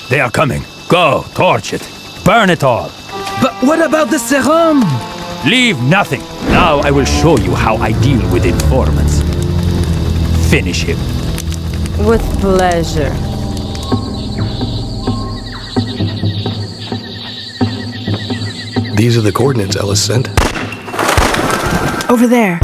They are coming. Go, torch it. Burn it all. But what about the serum? Leave nothing. Now I will show you how I deal with informants. Finish him. With pleasure. These are the coordinates Ellis sent. Over there.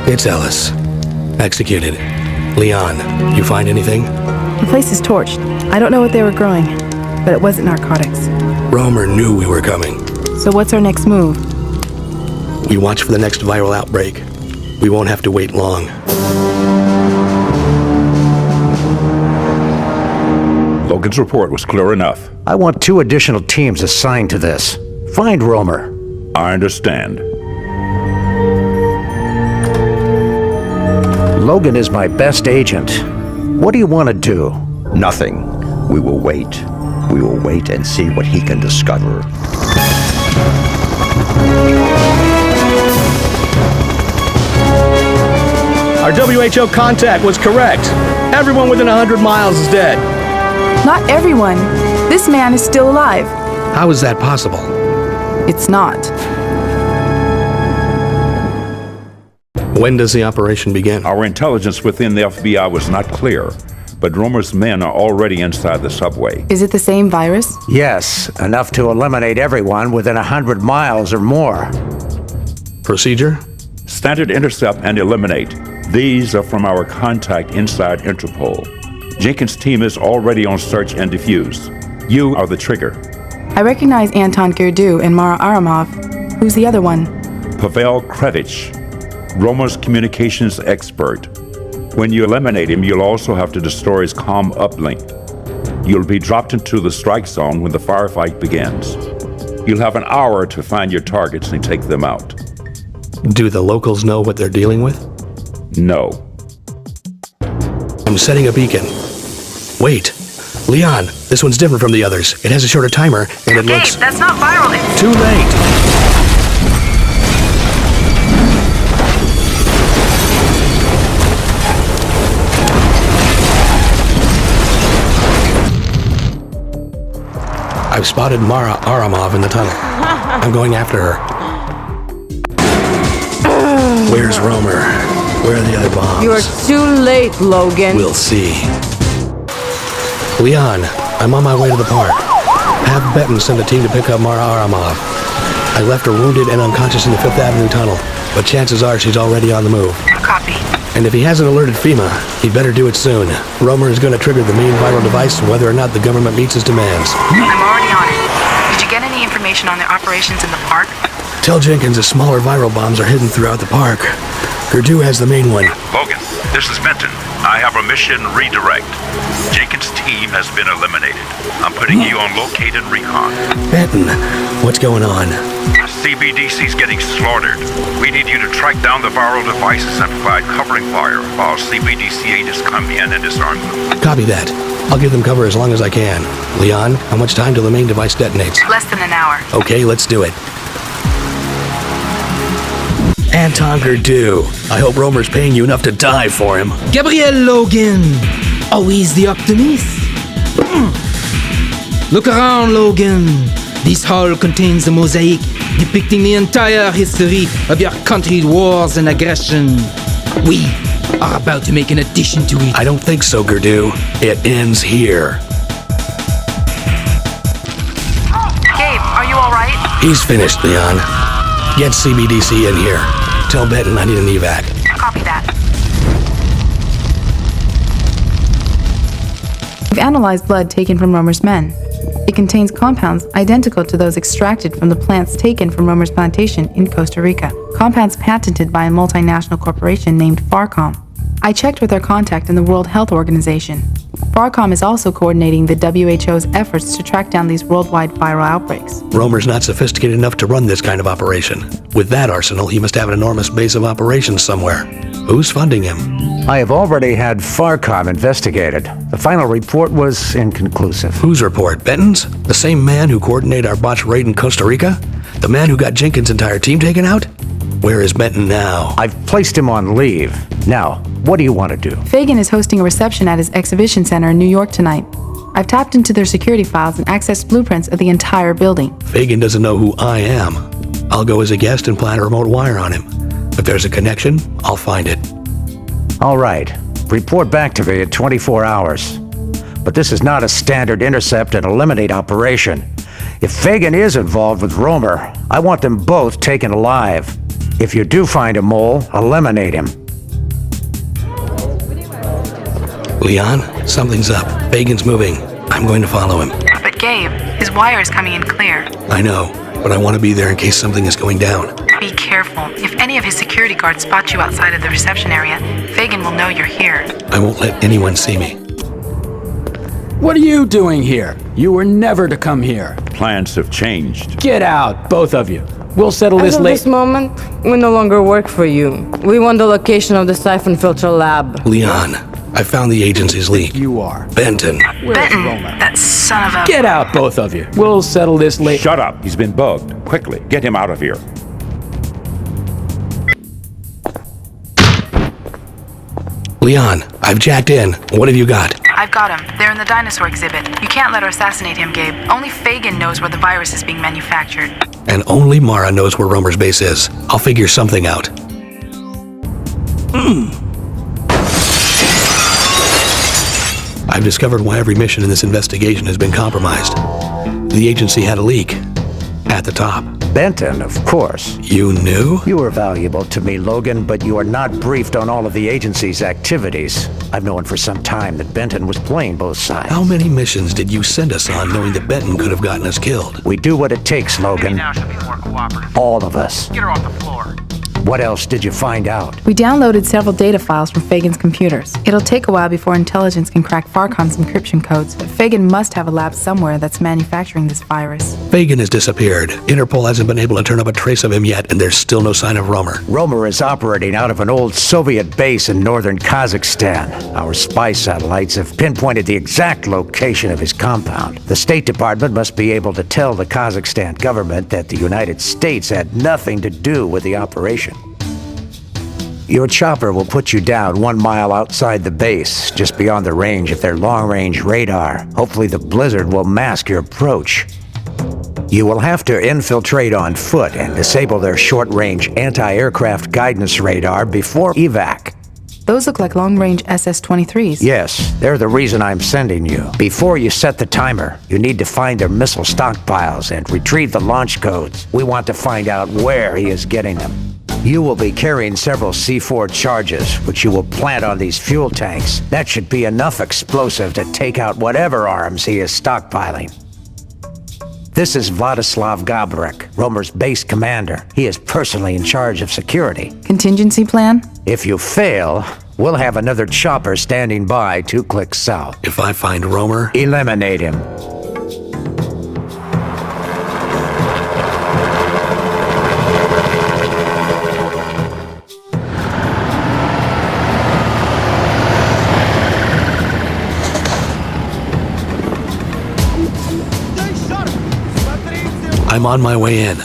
It's Ellis. Executed. Leon, you find anything? The place is torched. I don't know what they were growing, but it wasn't narcotics. Romer knew we were coming. So what's our next move? We watch for the next viral outbreak. We won't have to wait long. Logan's report was clear enough. I want 2 additional teams assigned to this. Find Romer. I understand. Logan is my best agent. What do you want to do? Nothing. We will wait. We will wait and see what he can discover. Our WHO contact was correct. Everyone within 100 miles is dead. Not everyone. This man is still alive. How is that possible? It's not. When does the operation begin? Our intelligence within the FBI was not clear, but Romer's men are already inside the subway. Is it the same virus? Yes, enough to eliminate everyone within 100 miles or more. Procedure? Standard intercept and eliminate. These are from our contact inside Interpol. Jenkins' team is already on search and defuse. You are the trigger. I recognize Anton Gerdu and Mara Aramov. Who's the other one? Pavel Krevich, Romer's communications expert. When you eliminate him, you'll also have to destroy his comm uplink. You'll be dropped into the strike zone when the firefight begins. You'll have an hour to find your targets and take them out. Do the locals know what they're dealing with? No. I'm setting a beacon. Wait. Leon, this one's different from the others. It has a shorter timer, and it looks... that's not viral. It's Too late! I've spotted Mara Aramov in the tunnel. I'm going after her. Where's Romer? Where are the other bombs? You're too late, Logan. We'll see. Leon, I'm on my way to the park. Have Benton send a team to pick up Mara Aramov. I left her wounded and unconscious in the 5th Avenue tunnel, but chances are she's already on the move. Copy. And if he hasn't alerted FEMA, he'd better do it soon. Romer is going to trigger the main viral device whether or not the government meets his demands. I'm already on it. Did you get any information on their operations in the park? Tell Jenkins the smaller viral bombs are hidden throughout the park. Gerdu has the main one. Logan, this is Benton. I have a mission redirect. Jenkins' team has been eliminated. I'm putting you on locate and recon. Benton, what's going on? CBDC's getting slaughtered. We need you to track down the viral devices and provide covering fire while CBDC agents come in and disarm them. Copy that. I'll give them cover as long as I can. Leon, how much time till the main device detonates? Less than an hour. Okay, let's do it. Anton Gerdu. I hope Romer's paying you enough to die for him. Gabriel Logan. Always the optimist. Look around, Logan. This hall contains a mosaic depicting the entire history of your country's wars and aggression. We are about to make an addition to it. I don't think so, Gerdu. It ends here. Gabe, are you all right? He's finished, Leon. Get CBDC in here. Tell Benton I need an evac. Copy that. We've analyzed blood taken from Romer's men. It contains compounds identical to those extracted from the plants taken from Romer's plantation in Costa Rica. Compounds patented by a multinational corporation named Farcom. I checked with our contact in the World Health Organization. Farcom is also coordinating the WHO's efforts to track down these worldwide viral outbreaks. Romer's not sophisticated enough to run this kind of operation. With that arsenal, he must have an enormous base of operations somewhere. Who's funding him? I have already had FARCOM investigated. The final report was inconclusive. Whose report? Benton's? The same man who coordinated our botched raid in Costa Rica? The man who got Jenkins' entire team taken out? Where is Benton now? I've placed him on leave. Now, what do you want to do? Fagan is hosting a reception at his exhibition center in New York tonight. I've tapped into their security files and accessed blueprints of the entire building. Fagan doesn't know who I am. I'll go as a guest and plant a remote wire on him. If there's a connection, I'll find it. All right. Report back to me in 24 hours. But this is not a standard intercept and eliminate operation. If Fagan is involved with Romer, I want them both taken alive. If you do find a mole, eliminate him. Leon, something's up. Fagan's moving. I'm going to follow him. But Gabe, his wire is coming in clear. I know, but I want to be there in case something is going down. Be careful. If any of his security guards spot you outside of the reception area, Fagan will know you're here. I won't let anyone see me. What are you doing here? You were never to come here. Plans have changed. Get out, both of you. We'll settle As this of later. this moment, we no longer work for you. We want the location of the Syphon filter lab. Leon, I found the agency's leak. You are. Benton. Where's Roma? That son of a... Get out, both of you. We'll settle this later. Shut up. He's been bugged. Quickly, get him out of here. Leon, I've jacked in. What have you got? I've got him. They're in the dinosaur exhibit. You can't let her assassinate him, Gabe. Only Fagan knows where the virus is being manufactured. And only Mara knows where Romer's base is. I'll figure something out. I've discovered why every mission in this investigation has been compromised. The agency had a leak. At the top. Benton, of course. You knew? You are valuable to me, Logan, but you are not briefed on all of the agency's activities. I've known for some time that Benton was playing both sides. How many missions did you send us on knowing that Benton could have gotten us killed? We do what it takes, Logan. Now should be more cooperative. All of us. Get her off the floor. What else did you find out? We downloaded several data files from Fagan's computers. It'll take a while before intelligence can crack FARCOM's encryption codes, but Fagan must have a lab somewhere that's manufacturing this virus. Fagan has disappeared. Interpol hasn't been able to turn up a trace of him yet, and there's still no sign of Romer. Romer is operating out of an old Soviet base in northern Kazakhstan. Our spy satellites have pinpointed the exact location of his compound. The State Department must be able to tell the Kazakhstan government that the United States had nothing to do with the operation. Your chopper will put you down 1 mile outside the base, just beyond the range of their long-range radar. Hopefully the blizzard will mask your approach. You will have to infiltrate on foot and disable their short-range anti-aircraft guidance radar before evac. Those look like long-range SS-23s. Yes, they're the reason I'm sending you. Before you set the timer, you need to find their missile stockpiles and retrieve the launch codes. We want to find out where he is getting them. You will be carrying several C4 charges, which you will plant on these fuel tanks. That should be enough explosive to take out whatever arms he is stockpiling. This is Vladislav Gabrek, Romer's base commander. He is personally in charge of security. Contingency plan? If you fail, we'll have another chopper standing by 2 clicks south. If I find Romer, eliminate him. I'm on my way in.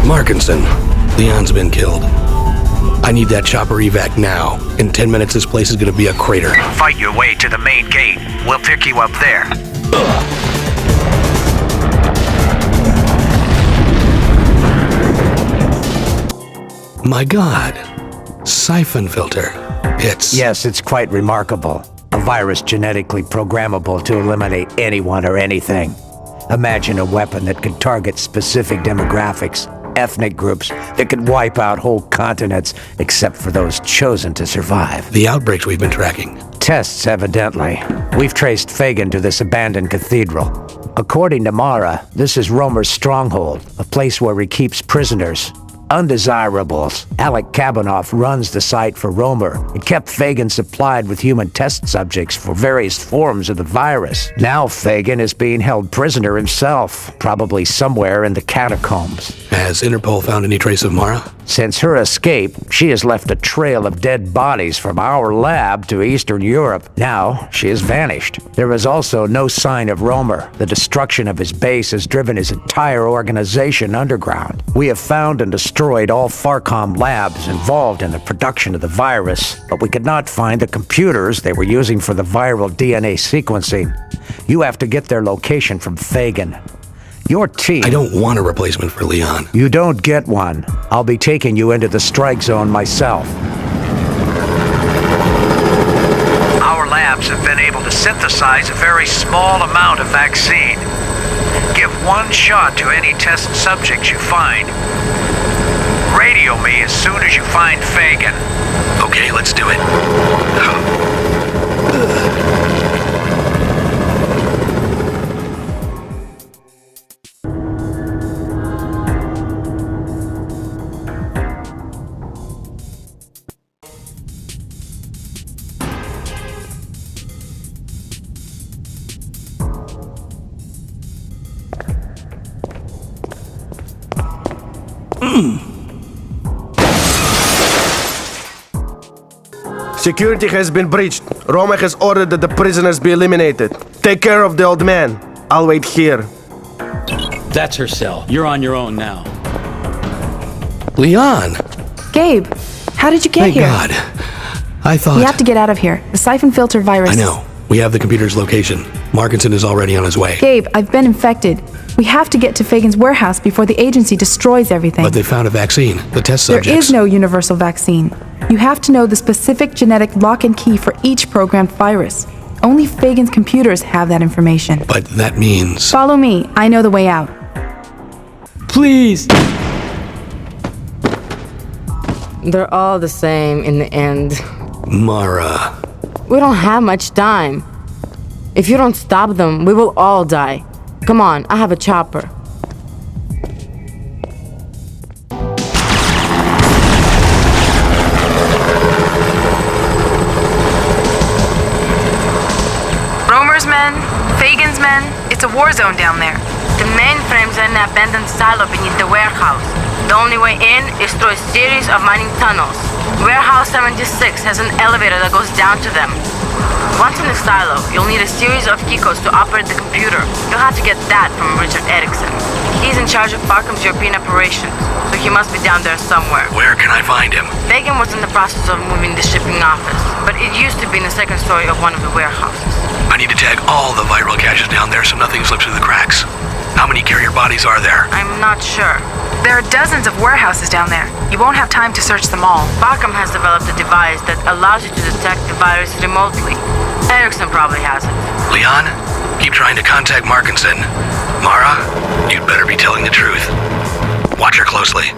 Markinson. Leon's been killed. I need that chopper evac now. In 10 minutes, this place is gonna be a crater. Fight your way to the main gate. We'll pick you up there. My God. Syphon filter. Yes, it's quite remarkable. A virus genetically programmable to eliminate anyone or anything. Imagine a weapon that could target specific demographics, ethnic groups, that could wipe out whole continents except for those chosen to survive. The outbreaks we've been tracking. Tests, evidently. We've traced Fagan to this abandoned cathedral. According to Mara, this is Romer's stronghold, a place where he keeps prisoners. undesirables. Alec Kabanoff runs the site for Romer. It kept Fagin supplied with human test subjects for various forms of the virus. Now Fagin is being held prisoner himself, probably somewhere in the catacombs. Has Interpol found any trace of Mara? Since her escape, she has left a trail of dead bodies from our lab to Eastern Europe. Now, she has vanished. There is also no sign of Romer. The destruction of his base has driven his entire organization underground. We have found and destroyed all Farcom labs involved in the production of the virus, but we could not find the computers they were using for the viral DNA sequencing. You have to get their location from Fagin. Your team... I don't want a replacement for Leon. You don't get one. I'll be taking you into the strike zone myself. Our labs have been able to synthesize a very small amount of vaccine. Give one shot to any test subjects you find. Radio me as soon as you find Fagin. Okay, let's do it. Security has been breached. Roma has ordered that the prisoners be eliminated. Take care of the old man. I'll wait here. That's her cell. You're on your own now. Leon! Gabe, how did you get Thank here? God. I thought... We have to get out of here. The Syphon filter virus... I know. We have the computer's location. Markinson is already on his way. Gabe, I've been infected. We have to get to Fagin's warehouse before the agency destroys everything. But they found a vaccine. The test subjects... There is no universal vaccine. You have to know the specific genetic lock and key for each programmed virus. Only Fagin's computers have that information. But that means... Follow me. I know the way out. Please! They're all the same in the end. Mara... We don't have much time. If you don't stop them, we will all die. Come on, I have a chopper. Romer's men, Fagin's men, it's a war zone down there. The mainframes are in the abandoned silo beneath the warehouse. The only way in is through a series of mining tunnels. Warehouse 76 has an elevator that goes down to them. Once in the silo, you'll need a series of key codes to operate the computer. You'll have to get that from Richard Erickson. He's in charge of Farcom's European operations, so he must be down there somewhere. Where can I find him? Fagin was in the process of moving the shipping office, but it used to be in the second story of one of the warehouses. I need to tag all the viral caches down there so nothing slips through the cracks. How many carrier bodies are there? I'm not sure. There are dozens of warehouses down there. You won't have time to search them all. Farcom has developed a device that allows you to detect the virus remotely. Erickson probably has it. Leon, keep trying to contact Markinson. Mara, you'd better be telling the truth. Watch her closely.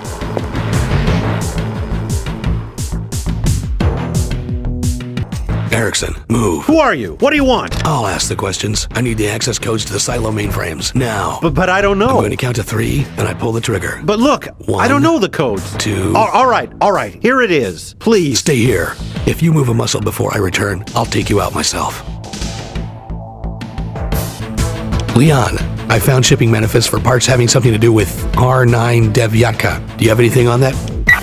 Erickson, move. Who are you? What do you want? I'll ask the questions. I need the access codes to the silo mainframes, now. But I don't know. I'm going to count to 3, and I pull the trigger. But look, 1, I don't know the codes. 2... All right, here it is. Please. Stay here. If you move a muscle before I return, I'll take you out myself. Leon, I found shipping manifests for parts having something to do with R9 Devyatka. Do you have anything on that?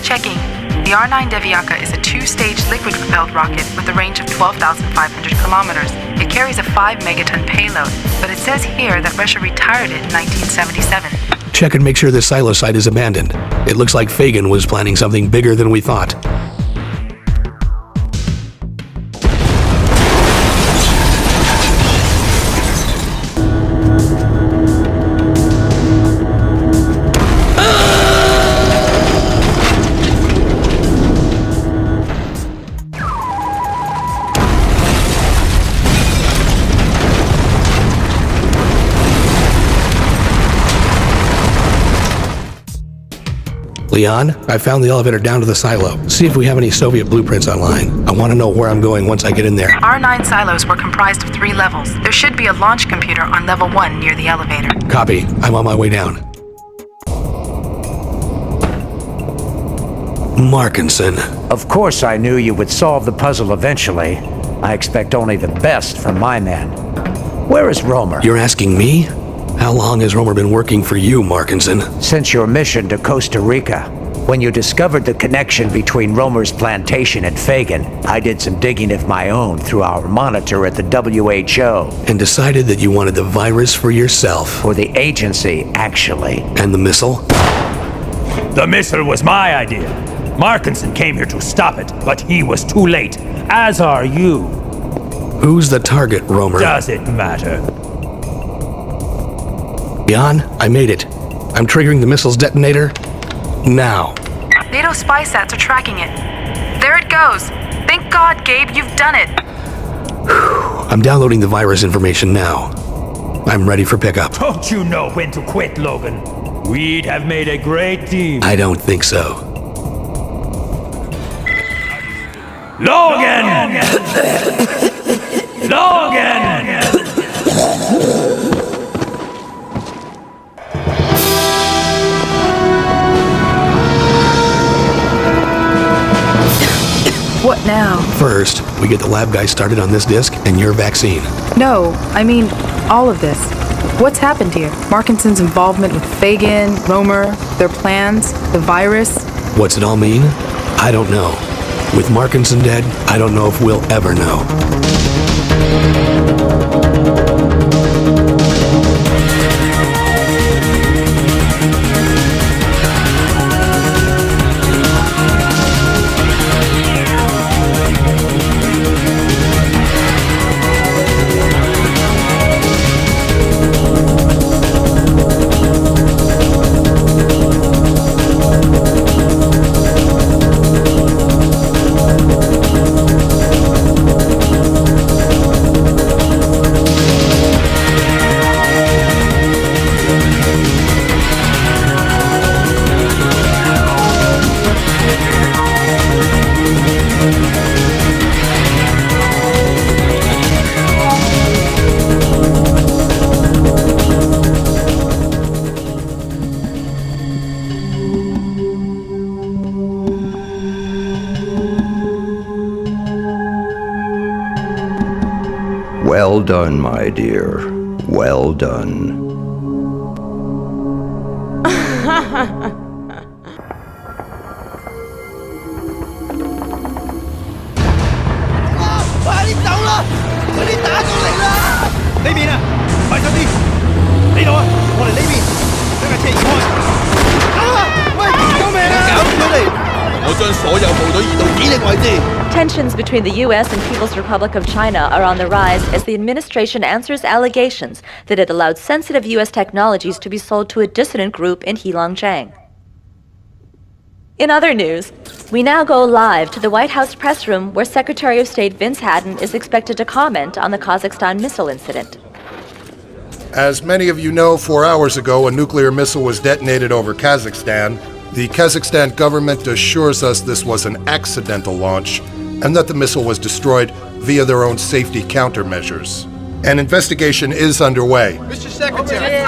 Checking. The R9 Devyatka is a 2-stage liquid-propelled rocket with a range of 12,500 kilometers. It carries a 5-megaton payload, but it says here that Russia retired it in 1977. Check and make sure this silo site is abandoned. It looks like Fagin was planning something bigger than we thought. Leon, I found the elevator down to the silo. See if we have any Soviet blueprints online. I want to know where I'm going once I get in there. R9 silos were comprised of 3 levels. There should be a launch computer on level 1 near the elevator. Copy. I'm on my way down. Markinson. Of course I knew you would solve the puzzle eventually. I expect only the best from my men. Where is Romer? You're asking me? How long has Romer been working for you, Markinson? Since your mission to Costa Rica. When you discovered the connection between Romer's plantation and Fagin, I did some digging of my own through our monitor at the WHO. And decided that you wanted the virus for yourself. For the agency, actually. And the missile? The missile was my idea. Markinson came here to stop it, but he was too late. As are you. Who's the target, Romer? Does it matter? Jan, I made it. I'm triggering the missile's detonator now. NATO spy sats are tracking it. There it goes. Thank God, Gabe, you've done it. I'm downloading the virus information now. I'm ready for pickup. Don't you know when to quit, Logan? We'd have made a great team. I don't think so. Logan! Logan! What now? First, we get the lab guy started on this disc and your vaccine. No, I mean, all of this. What's happened here? Markinson's involvement with Fagin, Romer, their plans, the virus. What's it all mean? I don't know. With Markinson dead, I don't know if we'll ever know. Well done, my dear. Well done. Tensions between the U.S. and People's Republic of China are on the rise as the administration answers allegations that it allowed sensitive U.S. technologies to be sold to a dissident group in Heilongjiang. In other news, we now go live to the White House press room where Secretary of State Vince Hadden is expected to comment on the Kazakhstan missile incident. As many of you know, 4 hours ago, a nuclear missile was detonated over Kazakhstan. The Kazakhstan government assures us this was an accidental launch and that the missile was destroyed via their own safety countermeasures. An investigation is underway. Mr. Secretary!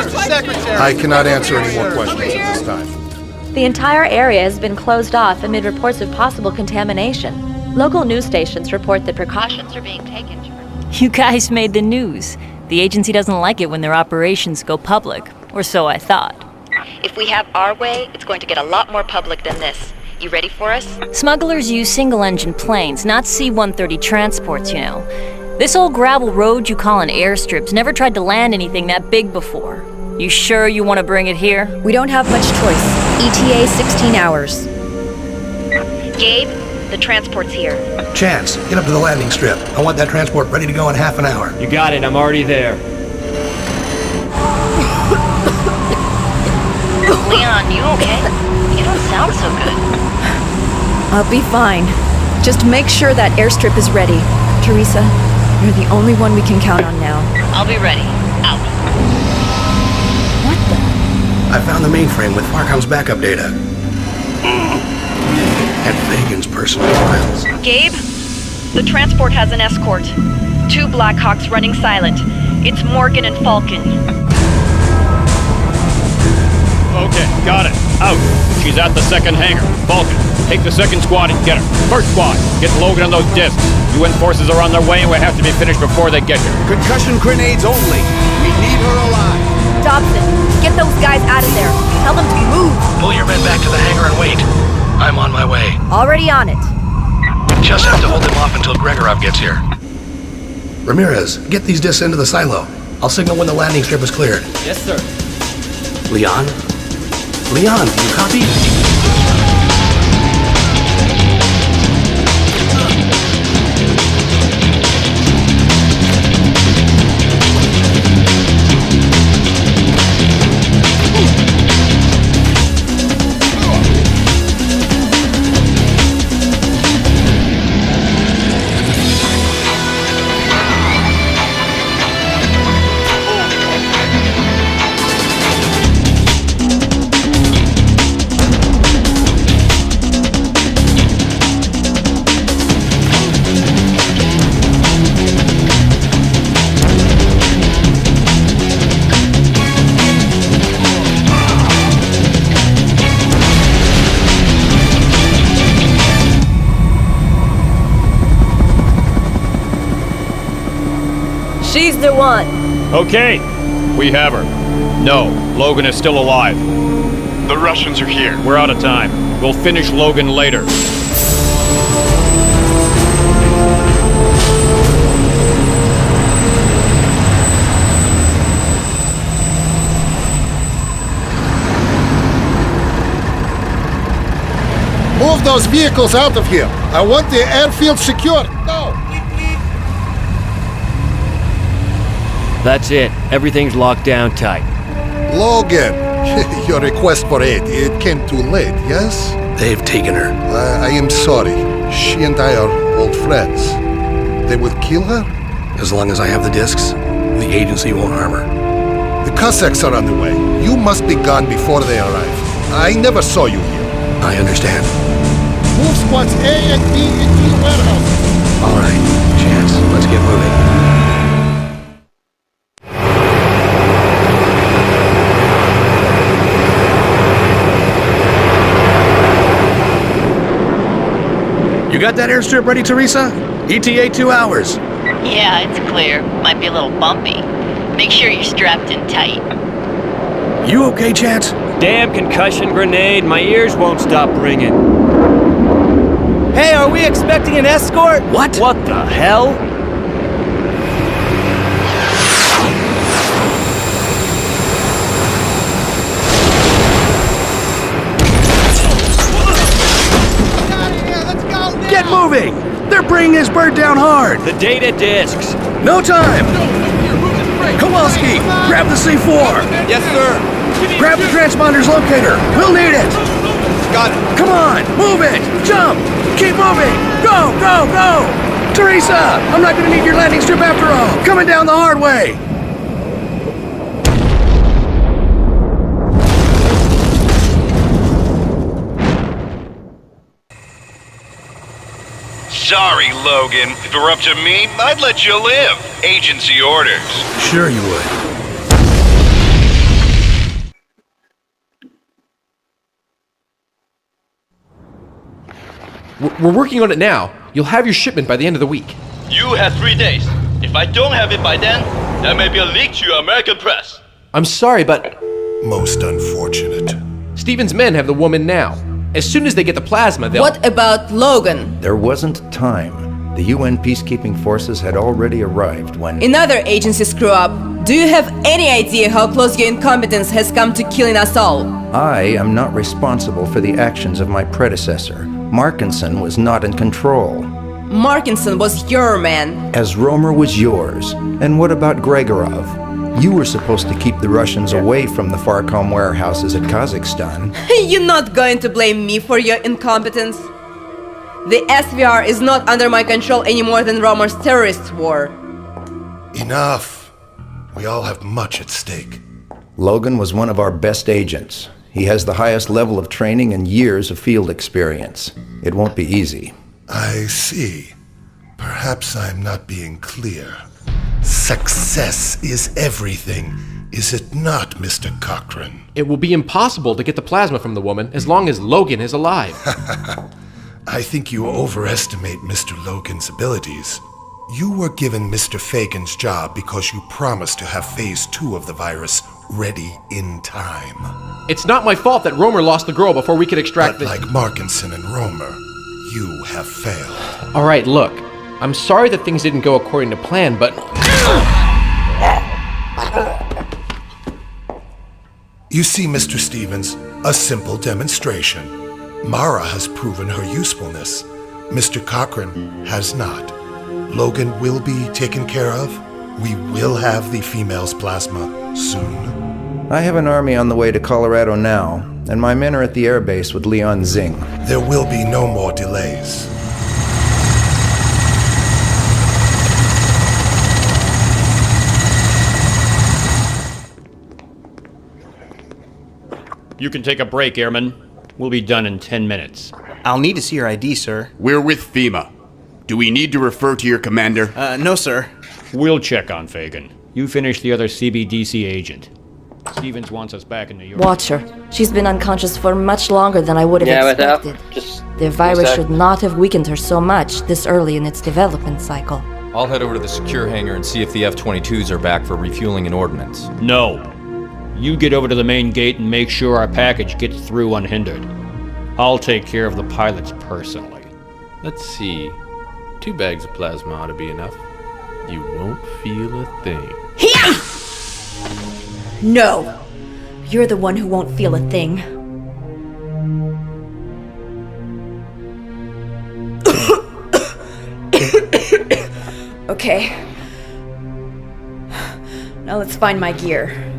I cannot answer any more questions at this time. The entire area has been closed off amid reports of possible contamination. Local news stations report that precautions are being taken to... You guys made the news. The agency doesn't like it when their operations go public, or so I thought. If we have our way, it's going to get a lot more public than this. You ready for us? Smugglers use single-engine planes, not C-130 transports, you know. This old gravel road you call an airstrip's never tried to land anything that big before. You sure you want to bring it here? We don't have much choice. ETA 16 hours. Gabe, the transport's here. Chance, get up to the landing strip. I want that transport ready to go in half an hour. You got it, I'm already there. Leon, you okay? You don't sound so good. I'll be fine. Just make sure that airstrip is ready. Teresa, you're the only one we can count on now. I'll be ready. Out. What the? I found the mainframe with Farcom's backup data. And Fagin's personal files. Gabe, the transport has an escort. 2 Blackhawks running silent. It's Morgan and Falcon. Okay, got it. Out. She's at the second hangar. Vulcan, take the second squad and get her. First squad, get Logan on those discs. UN forces are on their way and we have to be finished before they get here. Concussion grenades only. We need her alive. Dobson, get those guys out of there. Tell them to move. Pull your men back to the hangar and wait. I'm on my way. Already on it. Just have to hold them off until Gregorov gets here. Ramirez, get these discs into the silo. I'll signal when the landing strip is cleared. Yes, sir. Leon? Leon, you copy? She's the one. Okay, we have her. No, Logan is still alive. The Russians are here. We're out of time. We'll finish Logan later. Move those vehicles out of here. I want the airfield secure. Go! That's it. Everything's locked down tight. Logan, your request for aid, it came too late, yes? They've taken her. I am sorry. She and I are old friends. They will kill her? As long as I have the discs, the agency won't harm her. The Cossacks are on the way. You must be gone before they arrive. I never saw you here. I understand. Move squads A and B into the warehouse. All right, Chance, let's get moving. You got that airstrip ready, Teresa? ETA 2 hours. Yeah, it's clear. Might be a little bumpy. Make sure you're strapped in tight. You okay, Chance? Damn concussion grenade, my ears won't stop ringing. Hey, are we expecting an escort? What? What the hell? Get moving! They're bringing his bird down hard! The data discs! No time! Kowalski, grab the C4! Yes, sir. Grab the transponder's locator! We'll need it! Got it. Come on! Move it! Jump! Keep moving! Go! Go! Go! Teresa! I'm not gonna need your landing strip after all! Coming down the hard way! Sorry, Logan. If it were up to me, I'd let you live. Agency orders. Sure you would. We're working on it now. You'll have your shipment by the end of the week. You have 3 days. If I don't have it by then, there may be a leak to your American press. I'm sorry, but... Most unfortunate. Stephen's men have the woman now. As soon as they get the plasma, they'll... What about Logan? There wasn't time. The UN peacekeeping forces had already arrived when... Another agency screw up. Do you have any idea how close your incompetence has come to killing us all? I am not responsible for the actions of my predecessor. Markinson was not in control. Markinson was your man. As Romer was yours. And what about Gregorov? You were supposed to keep the Russians away from the Farcom warehouses at Kazakhstan. You're not going to blame me for your incompetence. The SVR is not under my control any more than Romer's terrorist war. Enough. We all have much at stake. Logan was one of our best agents. He has the highest level of training and years of field experience. It won't be easy. I see. Perhaps I'm not being clear. Success is everything, Is it not, Mr. Cochran? It will be impossible to get the plasma from the woman as long as Logan is alive. I think you overestimate Mr. Logan's abilities. You were given Mr. Fagan's job because you promised to have Phase 2 of the virus ready in time. It's not my fault that Romer lost the girl before we could extract But like Markinson and Romer, you have failed. All right, look. I'm sorry that things didn't go according to plan, but... You see, Mr. Stevens, a simple demonstration. Mara has proven her usefulness. Mr. Cochran has not. Logan will be taken care of. We will have the female's plasma soon. I have an army on the way to Colorado now, and my men are at the airbase with Leon Zing. There will be no more delays. You can take a break, Airman. We'll be done in 10 minutes. I'll need to see your ID, sir. We're with FEMA. Do we need to refer to your commander? No, sir. We'll check on Fagan. You finish the other CBDC agent. Stevens wants us back in New York. Watch her. She's been unconscious for much longer than I would have expected. The virus should not have weakened her so much this early in its development cycle. I'll head over to the secure hangar and see if the F-22s are back for refueling and ordnance. No. You get over to the main gate and make sure our package gets through unhindered. I'll take care of the pilots personally. Let's see. 2 bags of plasma ought to be enough. You won't feel a thing. No! You're the one who won't feel a thing. Okay. Now let's find my gear.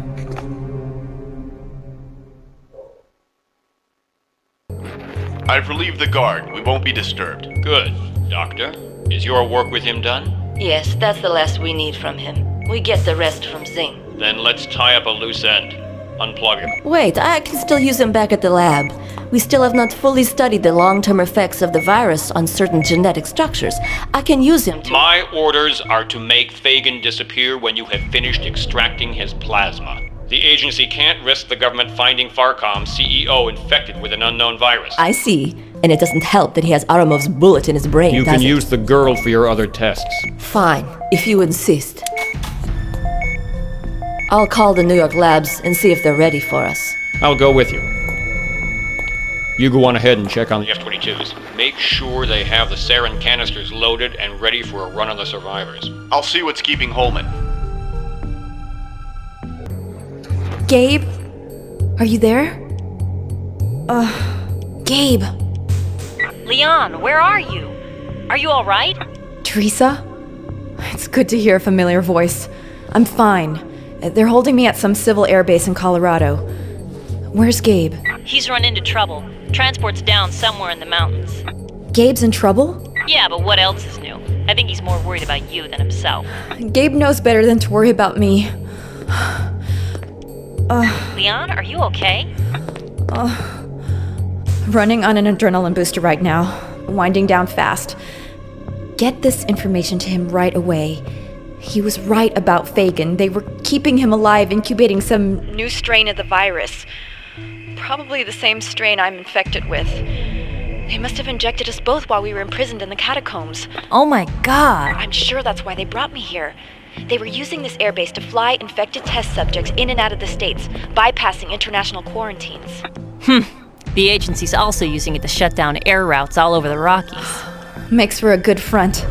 I've relieved the guard. We won't be disturbed. Good. Doctor, is your work with him done? Yes, that's the last we need from him. We get the rest from Zing. Then let's tie up a loose end. Unplug him. Wait, I can still use him back at the lab. We still have not fully studied the long-term effects of the virus on certain genetic structures. I can use him to... My orders are to make Fagan disappear when you have finished extracting his plasma. The agency can't risk the government finding Farcom's CEO infected with an unknown virus. I see. And it doesn't help that he has Aramov's bullet in his brain, You can use the girl for your other tests. Fine, if you insist. I'll call the New York labs and see if they're ready for us. I'll go with you. You go on ahead and check on the F-22s. Make sure they have the sarin canisters loaded and ready for a run on the survivors. I'll see what's keeping Holman. Gabe? Are you there? Gabe. Leon, where are you? Are you all right? Teresa? It's good to hear a familiar voice. I'm fine. They're holding me at some civil airbase in Colorado. Where's Gabe? He's run into trouble. Transport's down somewhere in the mountains. Gabe's in trouble? Yeah, but what else is new? I think he's more worried about you than himself. Gabe knows better than to worry about me. Leon, are you okay? Running on an adrenaline booster right now. Winding down fast. Get this information to him right away. He was right about Fagan. They were keeping him alive, incubating some new strain of the virus. Probably the same strain I'm infected with. They must have injected us both while we were imprisoned in the catacombs. Oh my god. I'm sure that's why they brought me here. They were using this airbase to fly infected test subjects in and out of the States, bypassing international quarantines. The agency's also using it to shut down air routes all over the Rockies. Makes for a good front.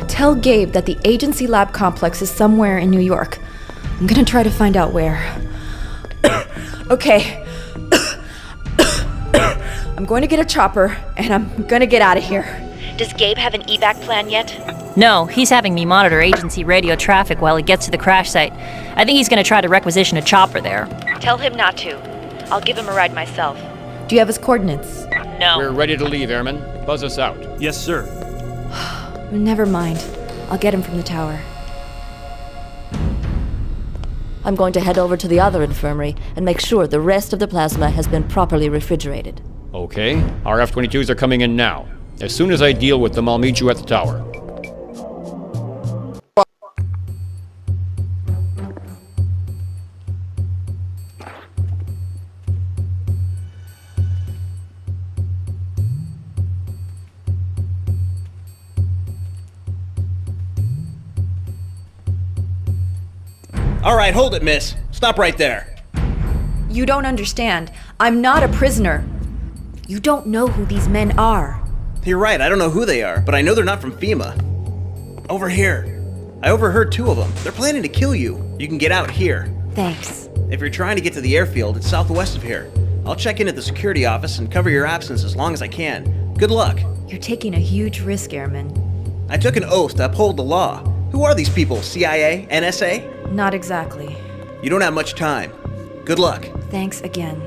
Tell Gabe that the agency lab complex is somewhere in New York. I'm gonna try to find out where. Okay. I'm going to get a chopper, and I'm gonna get out of here. Does Gabe have an evac plan yet? No, he's having me monitor agency radio traffic while he gets to the crash site. I think he's gonna try to requisition a chopper there. Tell him not to. I'll give him a ride myself. Do you have his coordinates? No. We're ready to leave, Airman. Buzz us out. Yes, sir. Never mind. I'll get him from the tower. I'm going to head over to the other infirmary and make sure the rest of the plasma has been properly refrigerated. Okay. Our F-22s are coming in now. As soon as I deal with them, I'll meet you at the tower. All right, hold it, miss. Stop right there. You don't understand. I'm not a prisoner. You don't know who these men are. You're right, I don't know who they are, but I know they're not from FEMA. Over here. I overheard 2 of them. They're planning to kill you. You can get out here. Thanks. If you're trying to get to the airfield, it's southwest of here. I'll check in at the security office and cover your absence as long as I can. Good luck. You're taking a huge risk, Airman. I took an oath to uphold the law. Who are these people? CIA? NSA? Not exactly. You don't have much time. Good luck. Thanks again.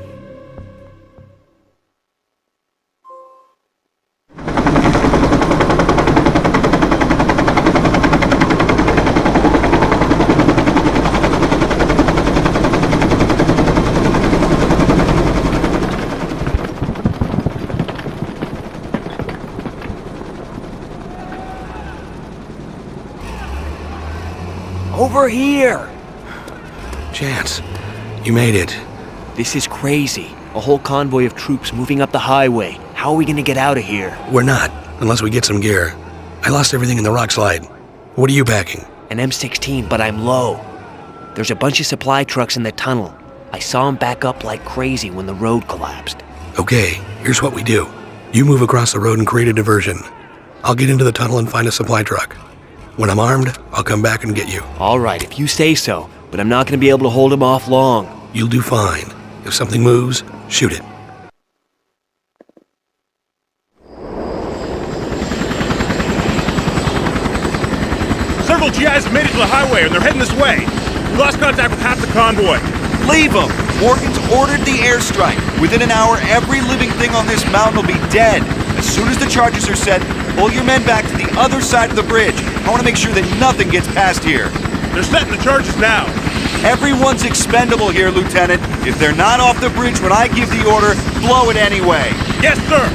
Over here! Chance, you made it. This is crazy. A whole convoy of troops moving up the highway. How are we gonna get out of here? We're not, unless we get some gear. I lost everything in the rock slide. What are you packing? An M16, but I'm low. There's a bunch of supply trucks in the tunnel. I saw them back up like crazy when the road collapsed. Okay, here's what we do. You move across the road and create a diversion. I'll get into the tunnel and find a supply truck. When I'm armed, I'll come back and get you. All right, if you say so, but I'm not gonna be able to hold him off long. You'll do fine. If something moves, shoot it. Several GIs have made it to the highway and they're heading this way. We lost contact with half the convoy. Leave them! Morgan's ordered the airstrike. Within an hour, every living thing on this mountain will be dead. As soon as the charges are set, pull your men back to the other side of the bridge. I want to make sure that nothing gets past here. They're setting the charges now. Everyone's expendable here, Lieutenant. If they're not off the bridge when I give the order, blow it anyway. Yes, sir.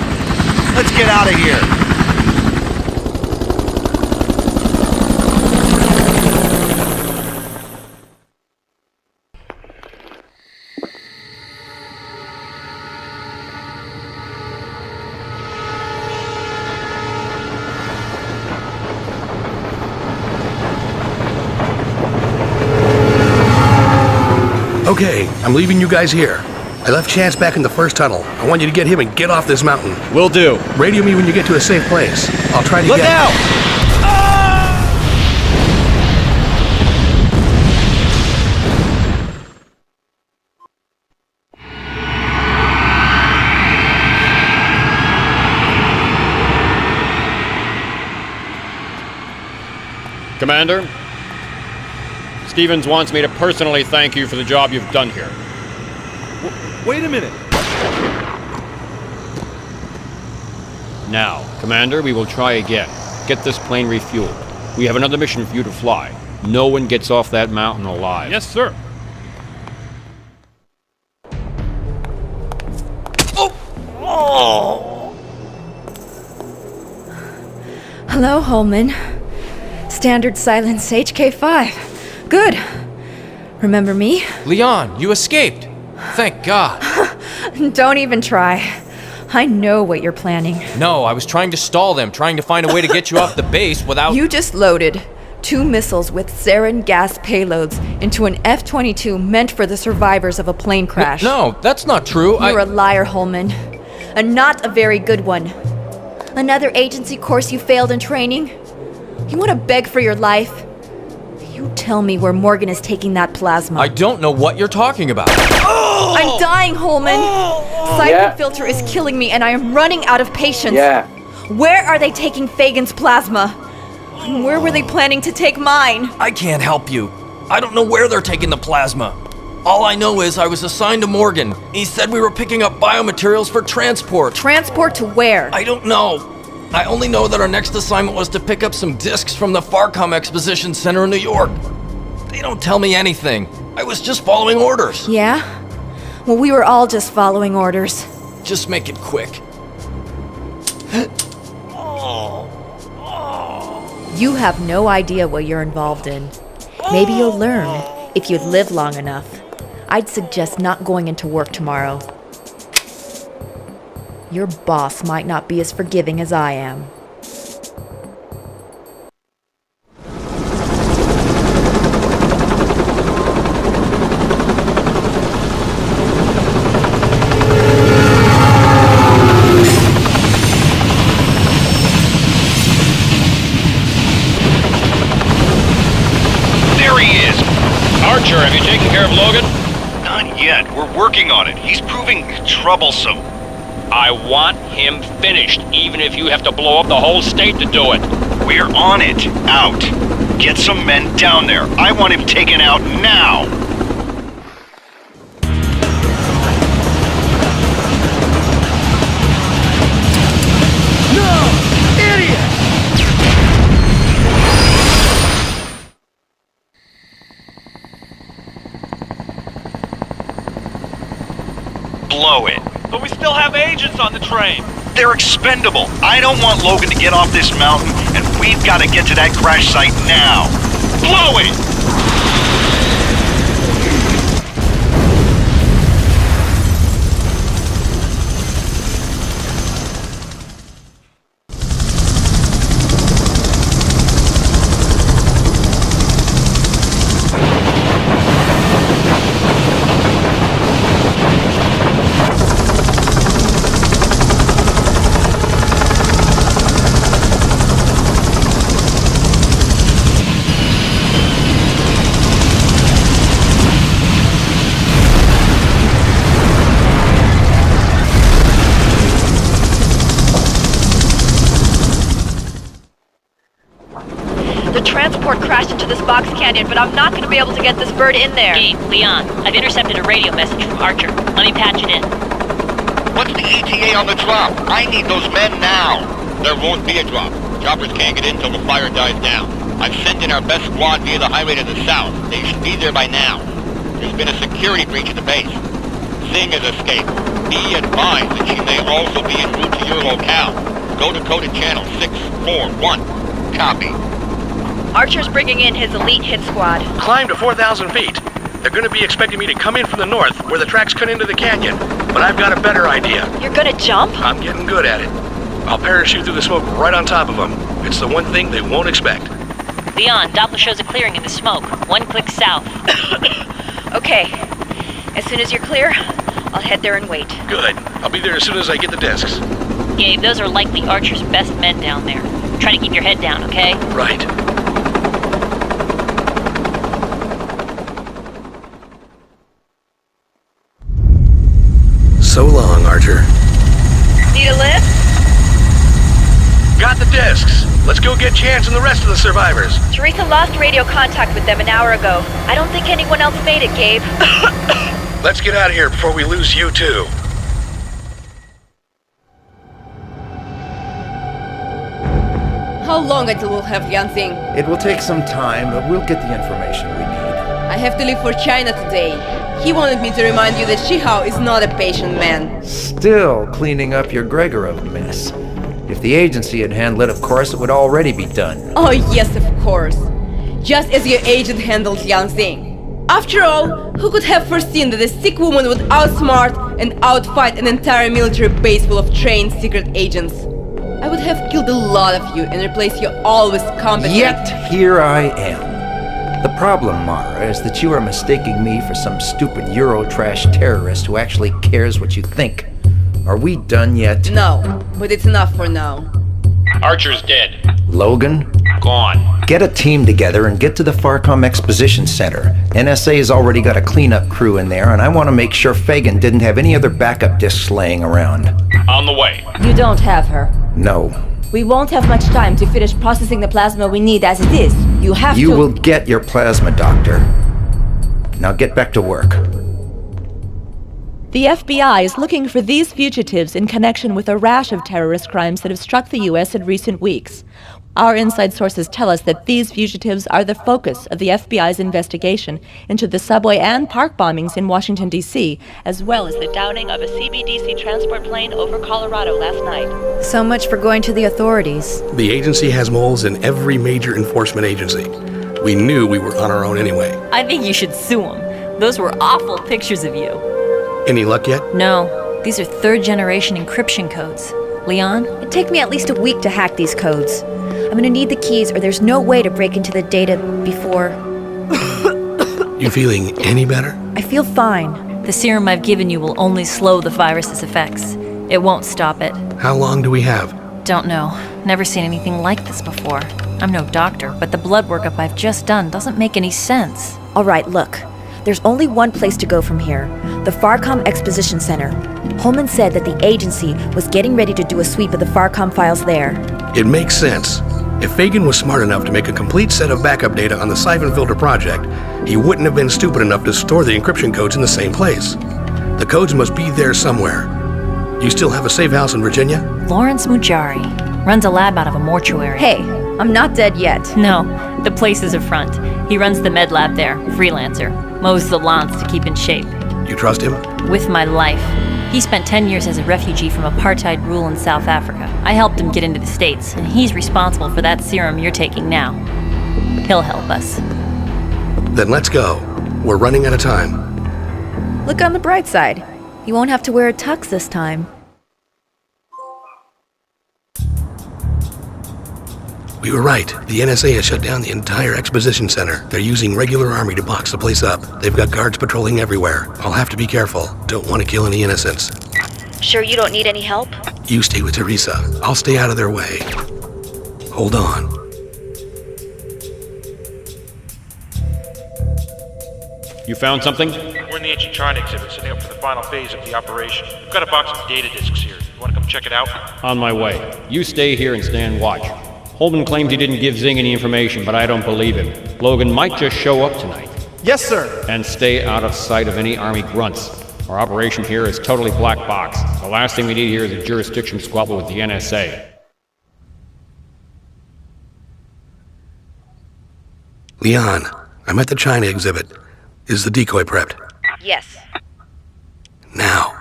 Let's get out of here. Okay, I'm leaving you guys here. I left Chance back in the first tunnel. I want you to get him and get off this mountain. Will do. Radio me when you get to a safe place. I'll try to Look get... out! Commander, Stevens wants me to personally thank you for the job you've done here. Wait a minute. Now, Commander, we will try again. Get this plane refueled. We have another mission for you to fly. No one gets off that mountain alive. Yes, sir. Oh! Hello, Holman. Standard silence HK5. Good. Remember me? Leon, you escaped. Thank God. Don't even try. I know what you're planning. No, I was trying to stall them, trying to find a way to get you off the base without... You just loaded 2 missiles with sarin gas payloads into an F-22 meant for the survivors of a plane crash. No, that's not true. You're a liar, Holman. And not a very good one. Another agency course you failed in training? You want to beg for your life? You tell me where Morgan is taking that plasma. I don't know what you're talking about. I'm dying, Holman. Syphon filter is killing me and I am running out of patience. Where are they taking Fagan's plasma? Where were they planning to take mine? I can't help you. I don't know where they're taking the plasma. All I know is I was assigned to Morgan. He said we were picking up biomaterials for transport. Transport to where? I don't know. I only know that our next assignment was to pick up some discs from the Farcom Exposition Center in New York. They don't tell me anything. I was just following orders. Yeah? Well, we were all just following orders. Just make it quick. You have no idea what you're involved in. Maybe you'll learn if you'd live long enough. I'd suggest not going into work tomorrow. Your boss might not be as forgiving as I am. working on it. He's proving troublesome. I want him finished, even if you have to blow up the whole state to do it. We're on it. Out. Get some men down there. I want him taken out now. Blow it. But we still have agents on the train. They're expendable. I don't want Logan to get off this mountain, and we've got to get to that crash site now. Blow it! Transport crashed into this box canyon, but I'm not going to be able to get this bird in there. Gabe, Leon, I've intercepted a radio message from Archer. Let me patch it in. What's the ETA on the drop? I need those men now. There won't be a drop. Choppers can't get in till the fire dies down. I've sent in our best squad via the highway to the south. They should be there by now. There's been a security breach at the base. Singh has escaped. Be advised that she may also be en route to your locale. Go to coded channel 641. Copy. Archer's bringing in his elite hit squad. Climb to 4,000 feet. They're going to be expecting me to come in from the north, where the tracks cut into the canyon. But I've got a better idea. You're gonna jump? I'm getting good at it. I'll parachute through the smoke right on top of them. It's the one thing they won't expect. Leon, Doppler shows a clearing in the smoke. 1 click south. Okay. As soon as you're clear, I'll head there and wait. Good. I'll be there as soon as I get the discs. Gabe, those are likely Archer's best men down there. Try to keep your head down, okay? Right. So long, Archer. Need a lift? Got the discs. Let's go get Chance and the rest of the survivors. Teresa lost radio contact with them an hour ago. I don't think anyone else made it, Gabe. Let's get out of here before we lose you too. How long until we'll have Yanxing? It will take some time, but we'll get the information we need. I have to leave for China today. He wanted me to remind you that Shihao is not a patient man. Still cleaning up your Gregorov mess. If the agency had handled it, of course, it would already be done. Oh yes, of course. Just as your agent handled Yanxing. After all, who could have foreseen that a sick woman would outsmart and outfight an entire military base full of trained secret agents? I would have killed a lot of you and replaced you all with competent... Yet here I am. The problem, Mara, is that you are mistaking me for some stupid Eurotrash terrorist who actually cares what you think. Are we done yet? No, but it's enough for now. Archer's dead. Logan? Gone. Get a team together and get to the Farcom Exposition Center. NSA's already got a cleanup crew in there, and I want to make sure Fagan didn't have any other backup discs laying around. On the way. You don't have her. No. We won't have much time to finish processing the plasma we need as it is. You have to... You will get your plasma, Doctor. Now get back to work. The FBI is looking for these fugitives in connection with a rash of terrorist crimes that have struck the U.S. in recent weeks. Our inside sources tell us that these fugitives are the focus of the FBI's investigation into the subway and park bombings in Washington, D.C., as well as the downing of a CBDC transport plane over Colorado last night. So much for going to the authorities. The agency has moles in every major enforcement agency. We knew we were on our own anyway. I think you should sue them. Those were awful pictures of you. Any luck yet? No. These are third-generation encryption codes. Leon? It'd take me at least a week to hack these codes. I'm gonna need the keys or there's no way to break into the data before... You feeling any better? I feel fine. The serum I've given you will only slow the virus's effects. It won't stop it. How long do we have? Don't know. Never seen anything like this before. I'm no doctor, but the blood workup I've just done doesn't make any sense. All right, look. There's only one place to go from here, the Farcom Exposition Center. Holman said that the agency was getting ready to do a sweep of the Farcom files there. It makes sense. If Fagan was smart enough to make a complete set of backup data on the Syphon filter project, he wouldn't have been stupid enough to store the encryption codes in the same place. The codes must be there somewhere. You still have a safe house in Virginia? Lawrence Mujari runs a lab out of a mortuary. Hey, I'm not dead yet. No, the place is a front. He runs the med lab there, freelancer. Mows the lawns to keep in shape. You trust him? With my life. He spent 10 years as a refugee from apartheid rule in South Africa. I helped him get into the States, and he's responsible for that serum you're taking now. He'll help us. Then let's go. We're running out of time. Look on the bright side. You won't have to wear a tux this time. We were right. The NSA has shut down the entire exposition center. They're using regular army to box the place up. They've got guards patrolling everywhere. I'll have to be careful. Don't want to kill any innocents. Sure you don't need any help? You stay with Teresa. I'll stay out of their way. Hold on. You found something? We're in the ancient China exhibit, setting up for the final phase of the operation. We've got a box of data disks here. You want to come check it out? On my way. You stay here and stand watch. Holman claims he didn't give Zing any information, but I don't believe him. Logan might just show up tonight. Yes, sir. And stay out of sight of any Army grunts. Our operation here is totally black box. The last thing we need here is a jurisdiction squabble with the NSA. Leon, I'm at the China exhibit. Is the decoy prepped? Yes. Now.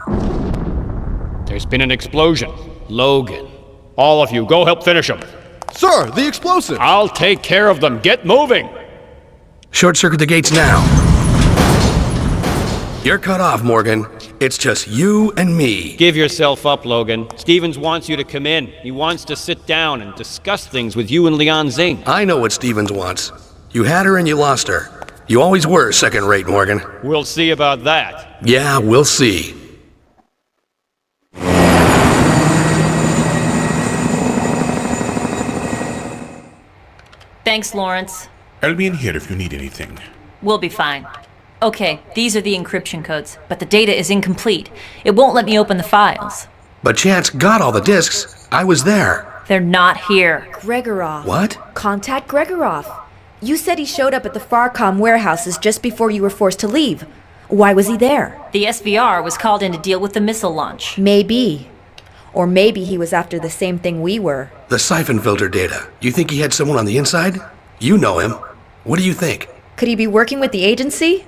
There's been an explosion. Logan. All of you, go help finish them. Sir, the explosive! I'll take care of them. Get moving! Short circuit the gates now. You're cut off, Morgan. It's just you and me. Give yourself up, Logan. Stevens wants you to come in. He wants to sit down and discuss things with you and Leon Zing. I know what Stevens wants. You had her and you lost her. You always were second-rate, Morgan. We'll see about that. Yeah, we'll see. Thanks, Lawrence. I'll be in here if you need anything. We'll be fine. Okay, these are the encryption codes, but the data is incomplete. It won't let me open the files. But Chance got all the discs. I was there. They're not here. Gregorov. What? Contact Gregorov. You said he showed up at the Farcom warehouses just before you were forced to leave. Why was he there? The SVR was called in to deal with the missile launch. Maybe. Or maybe he was after the same thing we were. The Syphon filter data. You think he had someone on the inside? You know him. What do you think? Could he be working with the agency?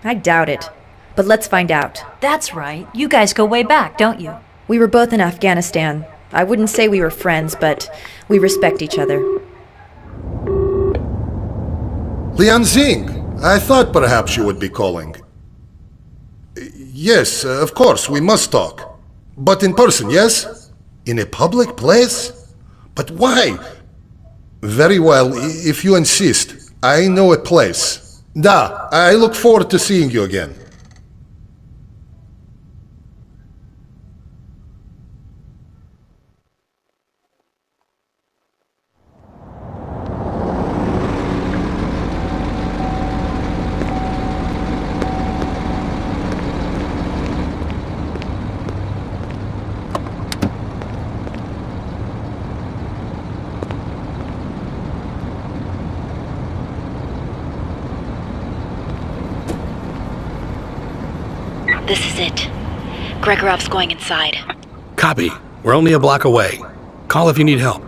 I doubt it. But let's find out. That's right. You guys go way back, don't you? We were both in Afghanistan. I wouldn't say we were friends, but we respect each other. Leon Zing, I thought perhaps you would be calling. Yes, of course, we must talk. But in person, yes? In a public place? But why? Very well, if you insist. I know a place. Da, I look forward to seeing you again. This is it. Gregorov's going inside. Copy. We're only a block away. Call if you need help.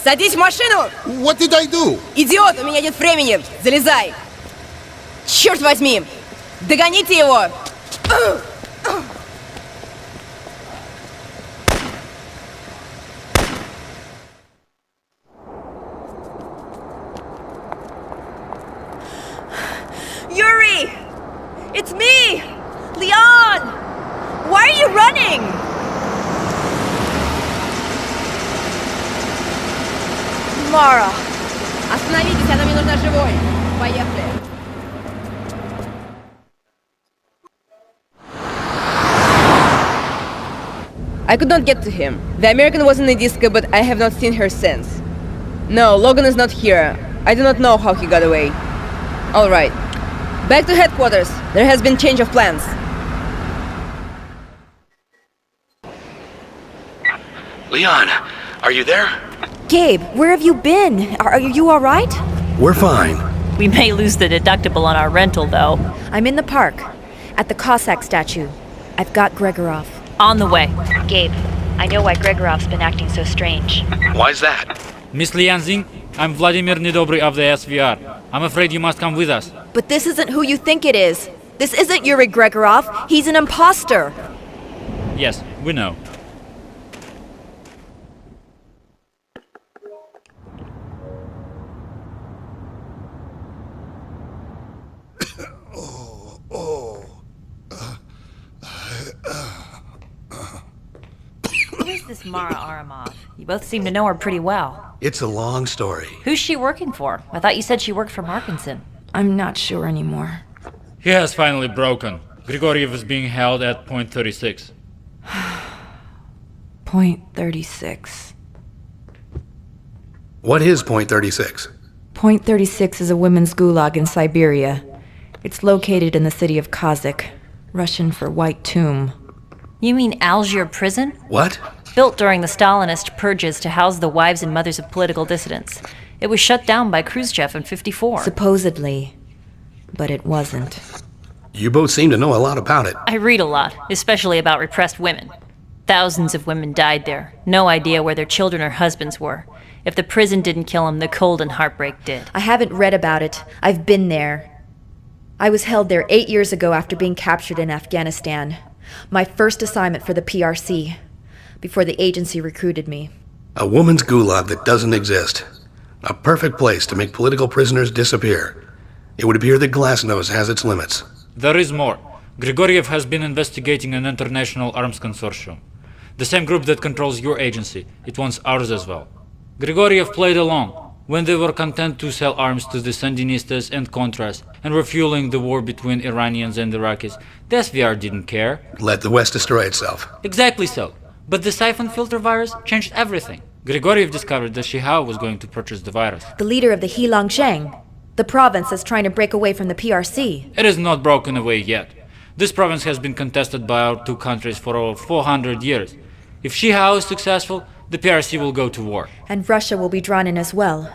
Садись в машину! What did I do? Идиот, у меня нет времени! Залезай! Черт возьми! Догоните его! Yuri! It's me! Leon! Why are you running? Mara! Остановитесь, она мне нужна живой! Поехали! I could not get to him. The American was in the disco, but I have not seen her since. No, Logan is not here. I do not know how he got away. Alright. Back to headquarters. There has been change of plans. Leon, are you there? Gabe, where have you been? Are you alright? We're fine. We may lose the deductible on our rental, though. I'm in the park, at the Cossack statue. I've got Gregorov. On the way. Gabe, I know why Gregorov's been acting so strange. Why's that? Miss Lianzing, I'm Vladimir Nedobry of the SVR. I'm afraid you must come with us. But this isn't who you think it is. This isn't Yuri Gregorov. He's an imposter. Yes, we know. Who is this Mara Aramov? You both seem to know her pretty well. It's a long story. Who's she working for? I thought you said she worked for Markinson. I'm not sure anymore. He has finally broken. Grigoriev is being held at point 36. Point 36. What is point 36? Point 36 is a women's gulag in Siberia. It's located in the city of Kazakh, Russian for White Tomb. You mean Algier prison? What? Built during the Stalinist purges to house the wives and mothers of political dissidents. It was shut down by Khrushchev in '54. Supposedly. But it wasn't. You both seem to know a lot about it. I read a lot, especially about repressed women. Thousands of women died there. No idea where their children or husbands were. If the prison didn't kill them, the cold and heartbreak did. I haven't read about it. I've been there. I was held there 8 years ago after being captured in Afghanistan. My first assignment for the PRC, before the agency recruited me. A woman's gulag that doesn't exist. A perfect place to make political prisoners disappear. It would appear that Glasnost has its limits. There is more. Grigoriev has been investigating an international arms consortium. The same group that controls your agency. It wants ours as well. Grigoriev played along when they were content to sell arms to the Sandinistas and Contras and were fueling the war between Iranians and Iraqis. The SVR didn't care. Let the West destroy itself. Exactly so. But the Syphon filter virus changed everything. Grigoriev discovered that Shihao was going to purchase the virus. The leader of the Heilongjiang, the province that's trying to break away from the PRC. It is not broken away yet. This province has been contested by our two countries for over 400 years. If Shihao is successful, the PRC will go to war. And Russia will be drawn in as well.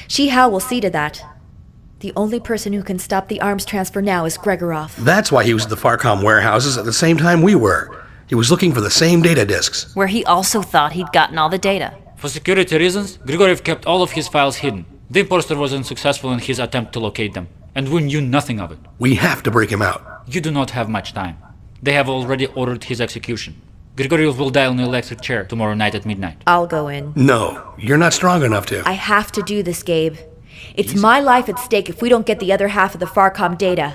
Shihao will see to that. The only person who can stop the arms transfer now is Gregorov. That's why he was at the Farcom warehouses at the same time we were. He was looking for the same data disks. Where he also thought he'd gotten all the data. For security reasons, Grigoriev kept all of his files hidden. The imposter was unsuccessful in his attempt to locate them, and we knew nothing of it. We have to break him out. You do not have much time. They have already ordered his execution. Grigoriev will die on the electric chair tomorrow night at midnight. I'll go in. No, you're not strong enough to. I have to do this, Gabe. It's my life at stake if we don't get the other half of the Farcom data.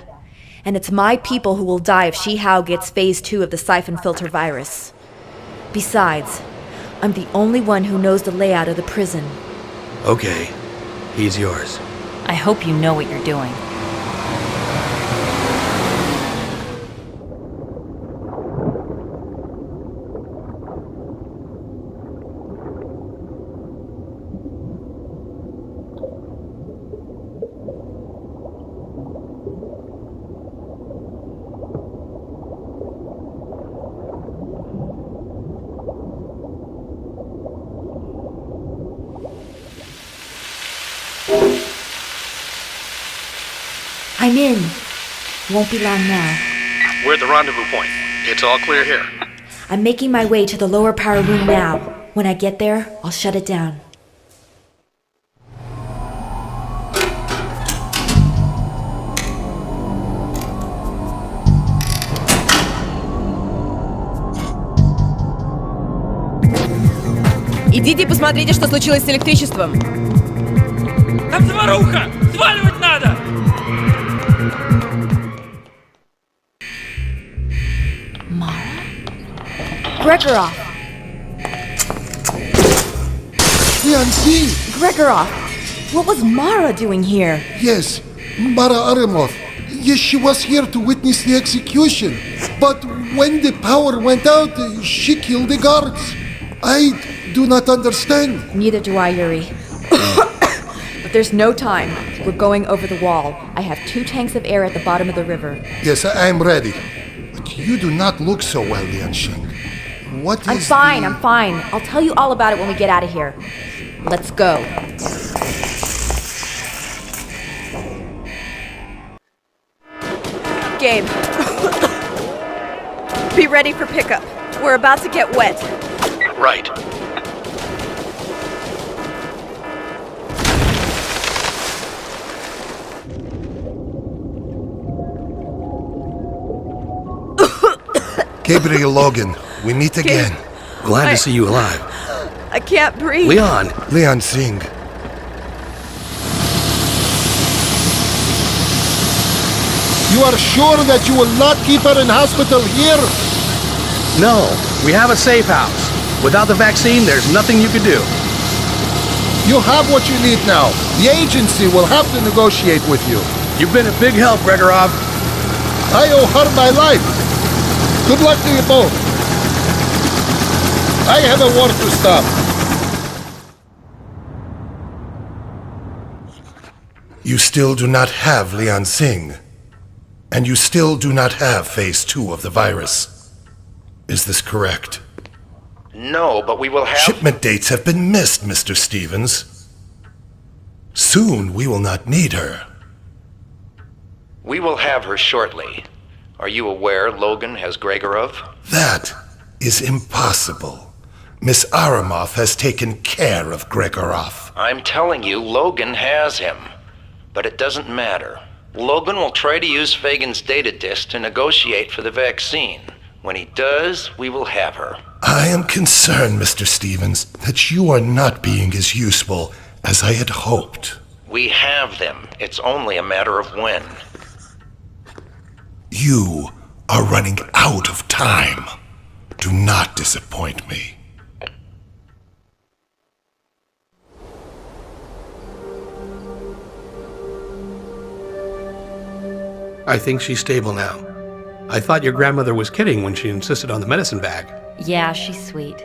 And it's my people who will die if Shihao gets phase 2 of the Syphon filter virus. Besides, I'm the only one who knows the layout of the prison. Okay, he's yours. I hope you know what you're doing. I'm in. Won't be long now. We're at the rendezvous point. It's all clear here. I'm making my way to the lower power room now. When I get there, I'll shut it down. Идите посмотрите, что случилось с электричеством. Там заваруха! Сваливать надо! Gregorov! Fiancé! Gregorov! What was Mara doing here? Yes, Mara Aramov. Yes, she was here to witness the execution. But when the power went out, she killed the guards. I do not understand. Neither do I, Yuri. But there's no time. We're going over the wall. I have 2 tanks of air at the bottom of the river. Yes, I am ready. But you do not look so well, Liansheng. What is I'm fine. I'll tell you all about it when we get out of here. Let's go. Gabe. Be ready for pickup. We're about to get wet. Right. Gabriel Logan, we meet again. Glad to see you alive. I can't breathe. Leon! Leon Singh. You are sure that you will not keep her in hospital here? No, we have a safe house. Without the vaccine, there's nothing you can do. You have what you need now. The agency will have to negotiate with you. You've been a big help, Gregorov. I owe her my life. Good luck to you both. I have a war to stop. You still do not have Leon Singh. And you still do not have Phase 2 of the virus. Is this correct? No, but we will have... Shipment dates have been missed, Mr. Stevens. Soon we will not need her. We will have her shortly. Are you aware Logan has Gregorov? That is impossible. Miss Aramov has taken care of Gregorov. I'm telling you, Logan has him. But it doesn't matter. Logan will try to use Fagan's data disk to negotiate for the vaccine. When he does, we will have her. I am concerned, Mr. Stevens, that you are not being as useful as I had hoped. We have them. It's only a matter of when. You are running out of time. Do not disappoint me. I think she's stable now. I thought your grandmother was kidding when she insisted on the medicine bag. Yeah, she's sweet.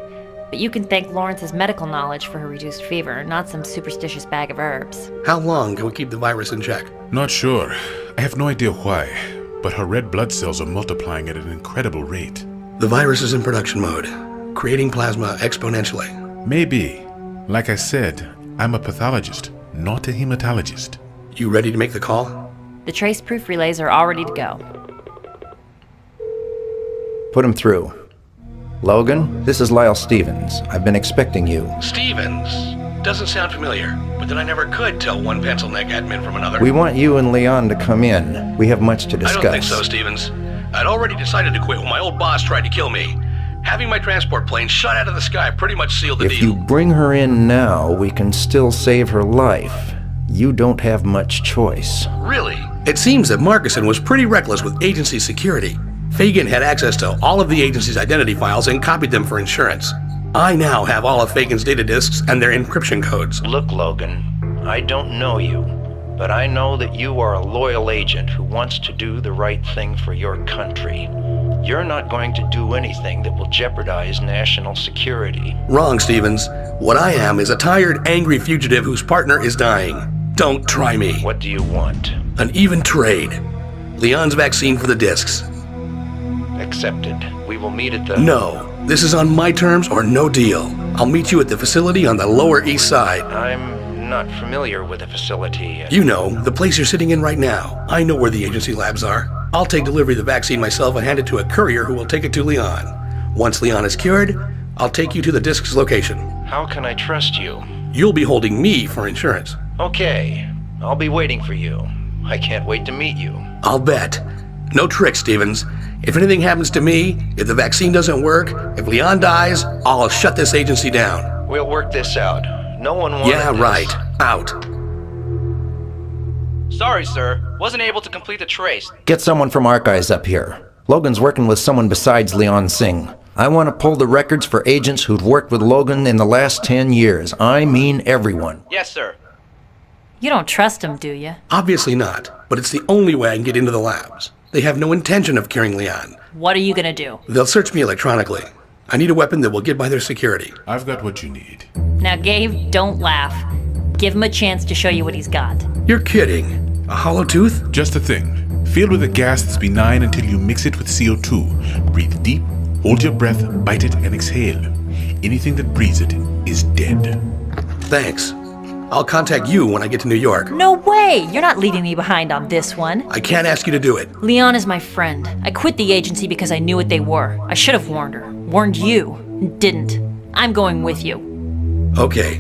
But you can thank Lawrence's medical knowledge for her reduced fever, not some superstitious bag of herbs. How long can we keep the virus in check? Not sure. I have no idea why, but her red blood cells are multiplying at an incredible rate. The virus is in production mode, creating plasma exponentially. Maybe. Like I said, I'm a pathologist, not a hematologist. You ready to make the call? The trace-proof relays are all ready to go. Put him through. Logan, this is Lyle Stevens. I've been expecting you. Stevens? Doesn't sound familiar, but then I never could tell one pencil neck admin from another. We want you and Leon to come in. We have much to discuss. I don't think so, Stevens. I'd already decided to quit when my old boss tried to kill me. Having my transport plane shot out of the sky pretty much sealed the deal. If you bring her in now, we can still save her life. You don't have much choice. Really? It seems that Markuson was pretty reckless with agency security. Fagan had access to all of the agency's identity files and copied them for insurance. I now have all of Fagan's data disks and their encryption codes. Look, Logan, I don't know you, but I know that you are a loyal agent who wants to do the right thing for your country. You're not going to do anything that will jeopardize national security. Wrong, Stevens. What I am is a tired, angry fugitive whose partner is dying. Don't try me. What do you want? An even trade. Leon's vaccine for the discs. Accepted. We will meet at the... No. This is on my terms or no deal. I'll meet you at the facility on the Lower East Side. I'm not familiar with the facility. You know, the place you're sitting in right now. I know where the agency labs are. I'll take delivery of the vaccine myself and hand it to a courier who will take it to Leon. Once Leon is cured, I'll take you to the disc's location. How can I trust you? You'll be holding me for insurance. Okay. I'll be waiting for you. I can't wait to meet you. I'll bet. No tricks, Stevens. If anything happens to me, if the vaccine doesn't work, if Leon dies, I'll shut this agency down. We'll work this out. No one wanted Yeah, this. right. Out. Sorry, sir. Wasn't able to complete the trace. Get someone from Archives up here. Logan's working with someone besides Leon Singh. I want to pull the records for agents who've worked with Logan in the last 10 years. I mean everyone. Yes, sir. You don't trust him, do you? Obviously not, but it's the only way I can get into the labs. They have no intention of curing Leon. What are you gonna do? They'll search me electronically. I need a weapon that will get by their security. I've got what you need. Now, Gabe, don't laugh. Give him a chance to show you what he's got. You're kidding. A hollow tooth? Just a thing. Filled with a gas that's benign until you mix it with CO2. Breathe deep, hold your breath, bite it, and exhale. Anything that breathes it is dead. Thanks. I'll contact you when I get to New York. No way! You're not leaving me behind on this one. I can't ask you to do it. Leon is my friend. I quit the agency because I knew what they were. I should have warned her. Warned you. Didn't. I'm going with you. Okay.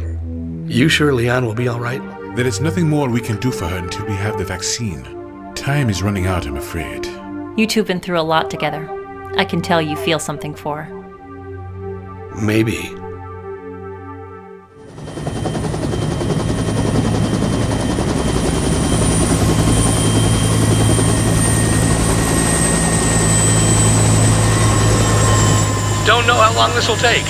You sure Leon will be all right? There is nothing more we can do for her until we have the vaccine. Time is running out, I'm afraid. You two have been through a lot together. I can tell you feel something for her. Maybe. Don't know how long this will take.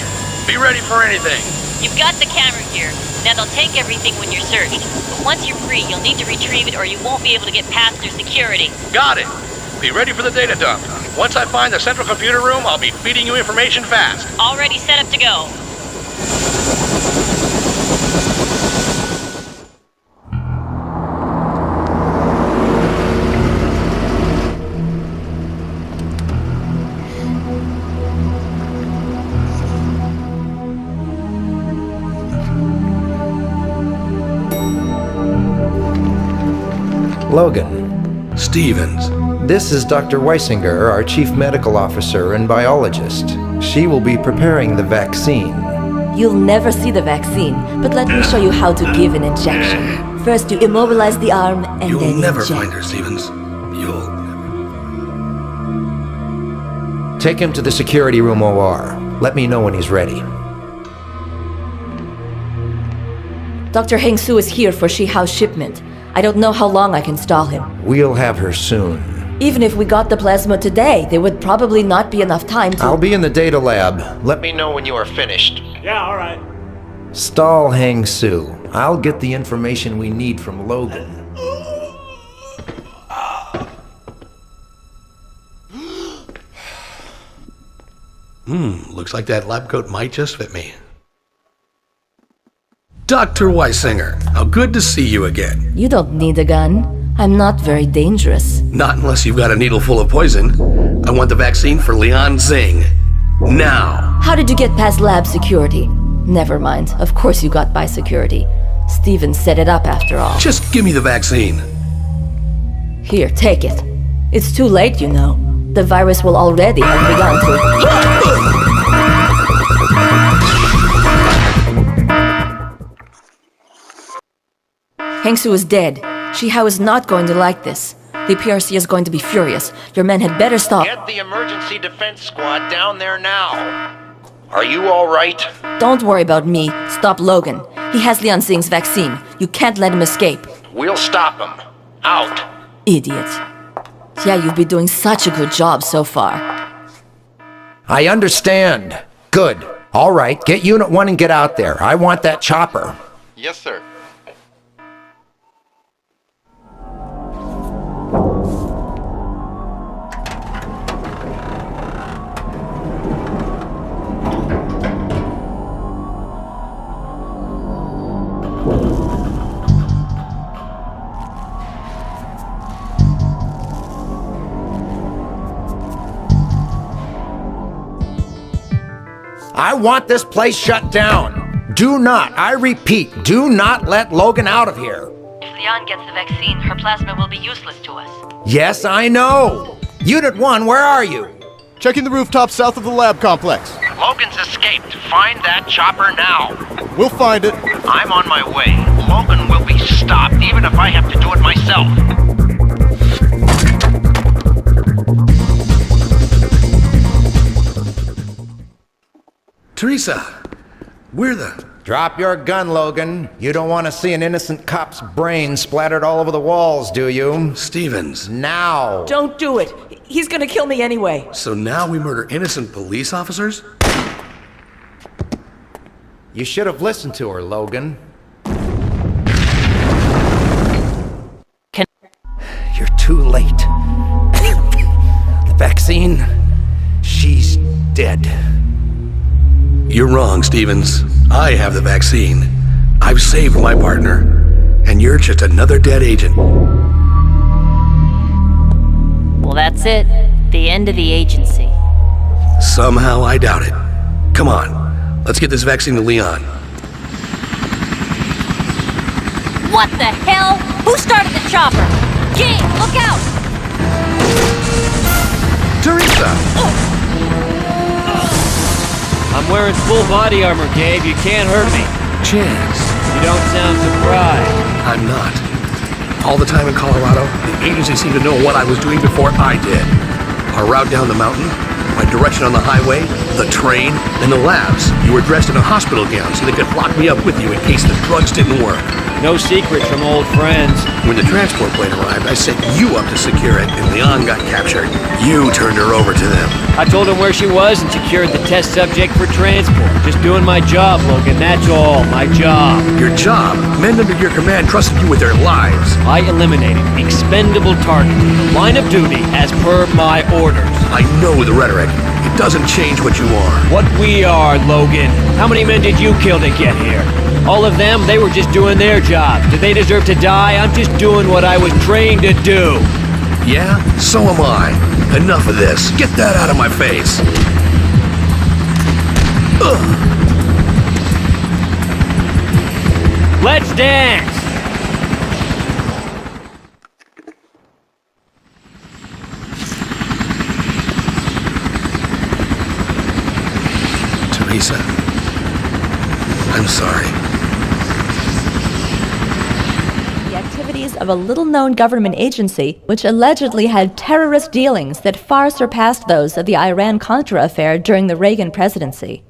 Be ready for anything. You've got the camera gear. Now they'll take everything when you're searched. But once you're free, you'll need to retrieve it or you won't be able to get past their security. Got it. Be ready for the data dump. Once I find the central computer room, I'll be feeding you information fast. Already set up to go. Logan. Stevens. This is Dr. Weisinger, our chief medical officer and biologist. She will be preparing the vaccine. You'll never see the vaccine, but let me show you how to give an injection. First, you immobilize the arm and You'll then never inject. find her, Stevens. You'll never. Take him to the security room OR. Let me know when he's ready. Dr. Heng Su is here for Shihao's shipment. I don't know how long I can stall him. We'll have her soon. Even if we got the plasma today, there would probably not be enough time to— I'll be in the data lab. Let me know when you are finished. Yeah, all right. Stall Heng Su. I'll get the information we need from Logan. Looks like that lab coat might just fit me. Dr. Weisinger, how good to see you again. You don't need a gun. I'm not very dangerous. Not unless you've got a needle full of poison. I want the vaccine for Leon Singh. Now. How did you get past lab security? Never mind. Of course you got by security. Steven set it up after all. Just give me the vaccine. Here, take it. It's too late, you know. The virus will already have begun to— Heng Su is dead. Shihao is not going to like this. The PRC is going to be furious. Your men had better stop. Get the emergency defense squad down there now. Are you all right? Don't worry about me. Stop Logan. He has Leon Singh's vaccine. You can't let him escape. We'll stop him. Out. Idiot. Yeah, you've been doing such a good job so far. I understand. Good. All right, get Unit 1 and get out there. I want that chopper. Yes, sir. I want this place shut down. Do not, I repeat, do not let Logan out of here. If Leon gets the vaccine, her plasma will be useless to us. Yes, I know. Unit 1, where are you? Checking the rooftop south of the lab complex. Logan's escaped. Find that chopper now. We'll find it. I'm on my way. Logan will be stopped, even if I have to do it myself. Teresa, we're the... Drop your gun, Logan. You don't want to see an innocent cop's brain splattered all over the walls, do you? Stevens. Now! Don't do it. He's gonna kill me anyway. So now we murder innocent police officers? You should have listened to her, Logan. You're too late. The vaccine, she's dead. You're wrong, Stevens. I have the vaccine. I've saved my partner. And you're just another dead agent. Well, that's it. The end of the agency. Somehow I doubt it. Come on, let's get this vaccine to Leon. What the hell? Who started the chopper? Game, look out! Teresa! I'm wearing full body armor, Gabe. You can't hurt me. Chance. You don't sound surprised. I'm not. All the time in Colorado, the agency seemed to know what I was doing before I did. Our route down the mountain, my direction on the highway, the train, and the labs. You were dressed in a hospital gown so they could lock me up with you in case the drugs didn't work. No secret from old friends. When the transport plane arrived, I set you up to secure it, and Leon got captured. You turned her over to them. I told him where she was and secured the test subject for transport. Just doing my job, Logan. That's all. My job. Your job? Men under your command trusted you with their lives. I eliminated expendable targets. Line of duty as per my orders. I know the rhetoric. It doesn't change what you are. What we are, Logan. How many men did you kill to get here? All of them, they were just doing their job. Did they deserve to die? I'm just doing what I was trained to do. Yeah? So am I. Enough of this. Get that out of my face. Ugh. Let's dance! Teresa, I'm sorry. The activities of a little-known government agency which allegedly had terrorist dealings that far surpassed those of the Iran-Contra affair during the Reagan presidency.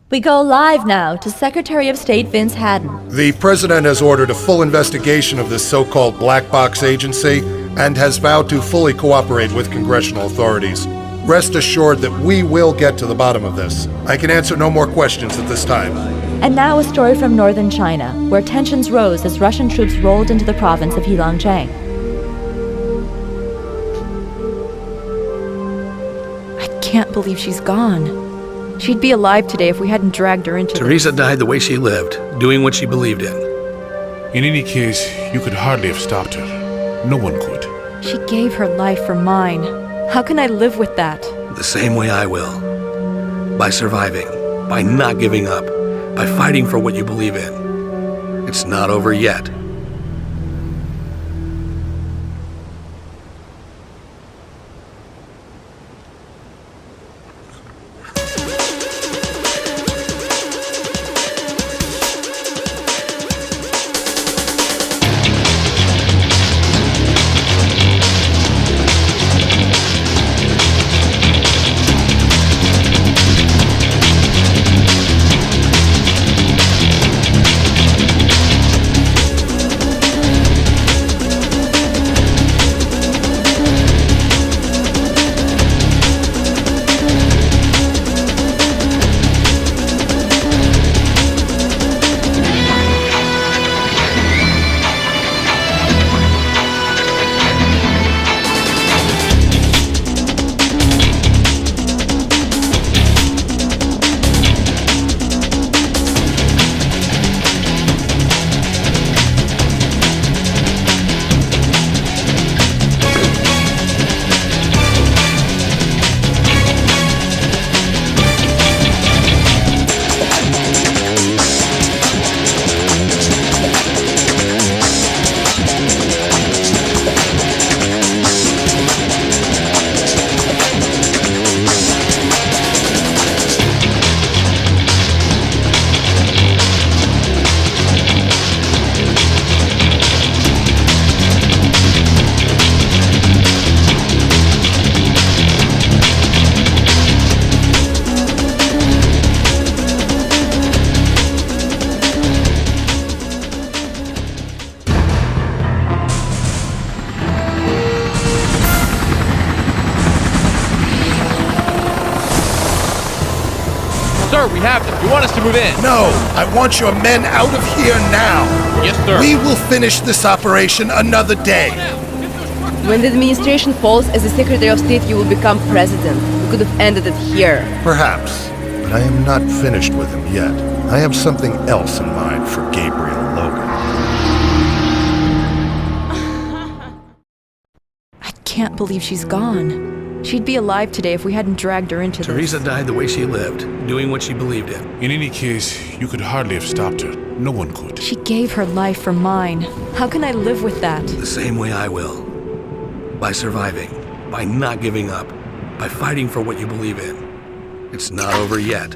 We go live now to Secretary of State Vince Hadden. The President has ordered a full investigation of this so-called black box agency and has vowed to fully cooperate with congressional authorities. Rest assured that we will get to the bottom of this. I can answer no more questions at this time. And now a story from northern China, where tensions rose as Russian troops rolled into the province of Heilongjiang. I can't believe she's gone. She'd be alive today if we hadn't dragged her into Teresa died the way she lived, doing what she believed in. In any case, you could hardly have stopped her. No one could. She gave her life for mine. How can I live with that? The same way I will. By surviving, by not giving up, by fighting for what you believe in. It's not over yet. Sir, we have them. You want us to move in? No, I want your men out of here now. Yes, sir. We will finish this operation another day. When the administration falls, as the Secretary of State, you will become president. We could have ended it here. Perhaps, but I am not finished with him yet. I have something else in mind for Gabriel Logan. I can't believe she's gone. She'd be alive today if we hadn't dragged her into Teresa this. died the way she lived, doing what she believed in. In any case, you could hardly have stopped her. No one could. She gave her life for mine. How can I live with that? The same way I will. By surviving. By not giving up. By fighting for what you believe in. It's not over yet.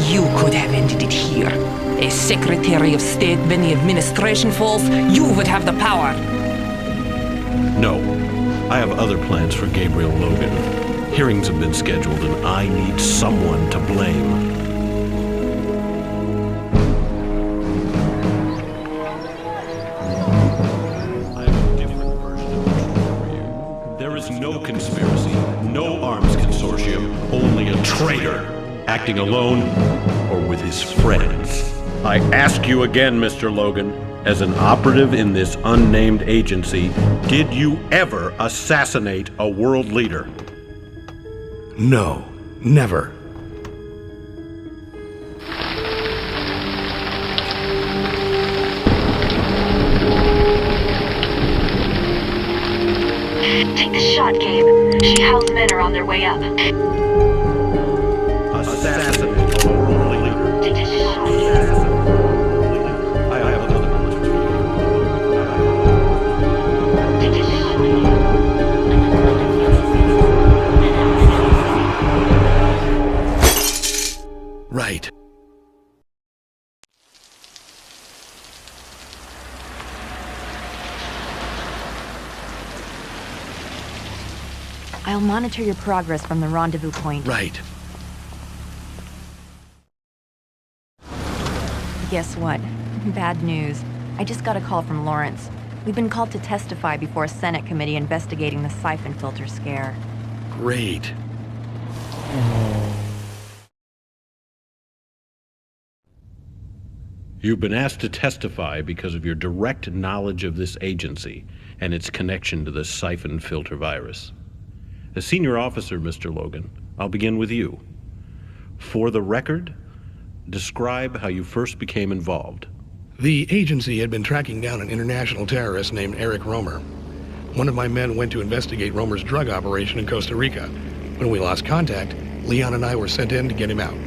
You could have ended it here. As Secretary of State, when the administration falls, you would have the power. No. I have other plans for Gabriel Logan. Hearings have been scheduled, and I need someone to blame. I have a different version of the truth for you. There is no conspiracy, no arms consortium, only a traitor, acting alone or with his friends. I ask you again, Mr. Logan, as an operative in this unnamed agency, did you ever assassinate a world leader? No, never. Take the shot, Gabe. She-How's men are on their way up. Assassinate a world leader. Take the shot. I have another question for you. Take the shot. Right. I'll monitor your progress from the rendezvous point. Right. Guess what? Bad news. I just got a call from Lawrence. We've been called to testify before a Senate committee investigating the Syphon filter scare. Great. You've been asked to testify because of your direct knowledge of this agency and its connection to the Syphon filter virus. As senior officer, Mr. Logan, I'll begin with you. For the record, describe how you first became involved. The agency had been tracking down an international terrorist named Eric Romer. One of my men went to investigate Romer's drug operation in Costa Rica. When we lost contact, Leon and I were sent in to get him out.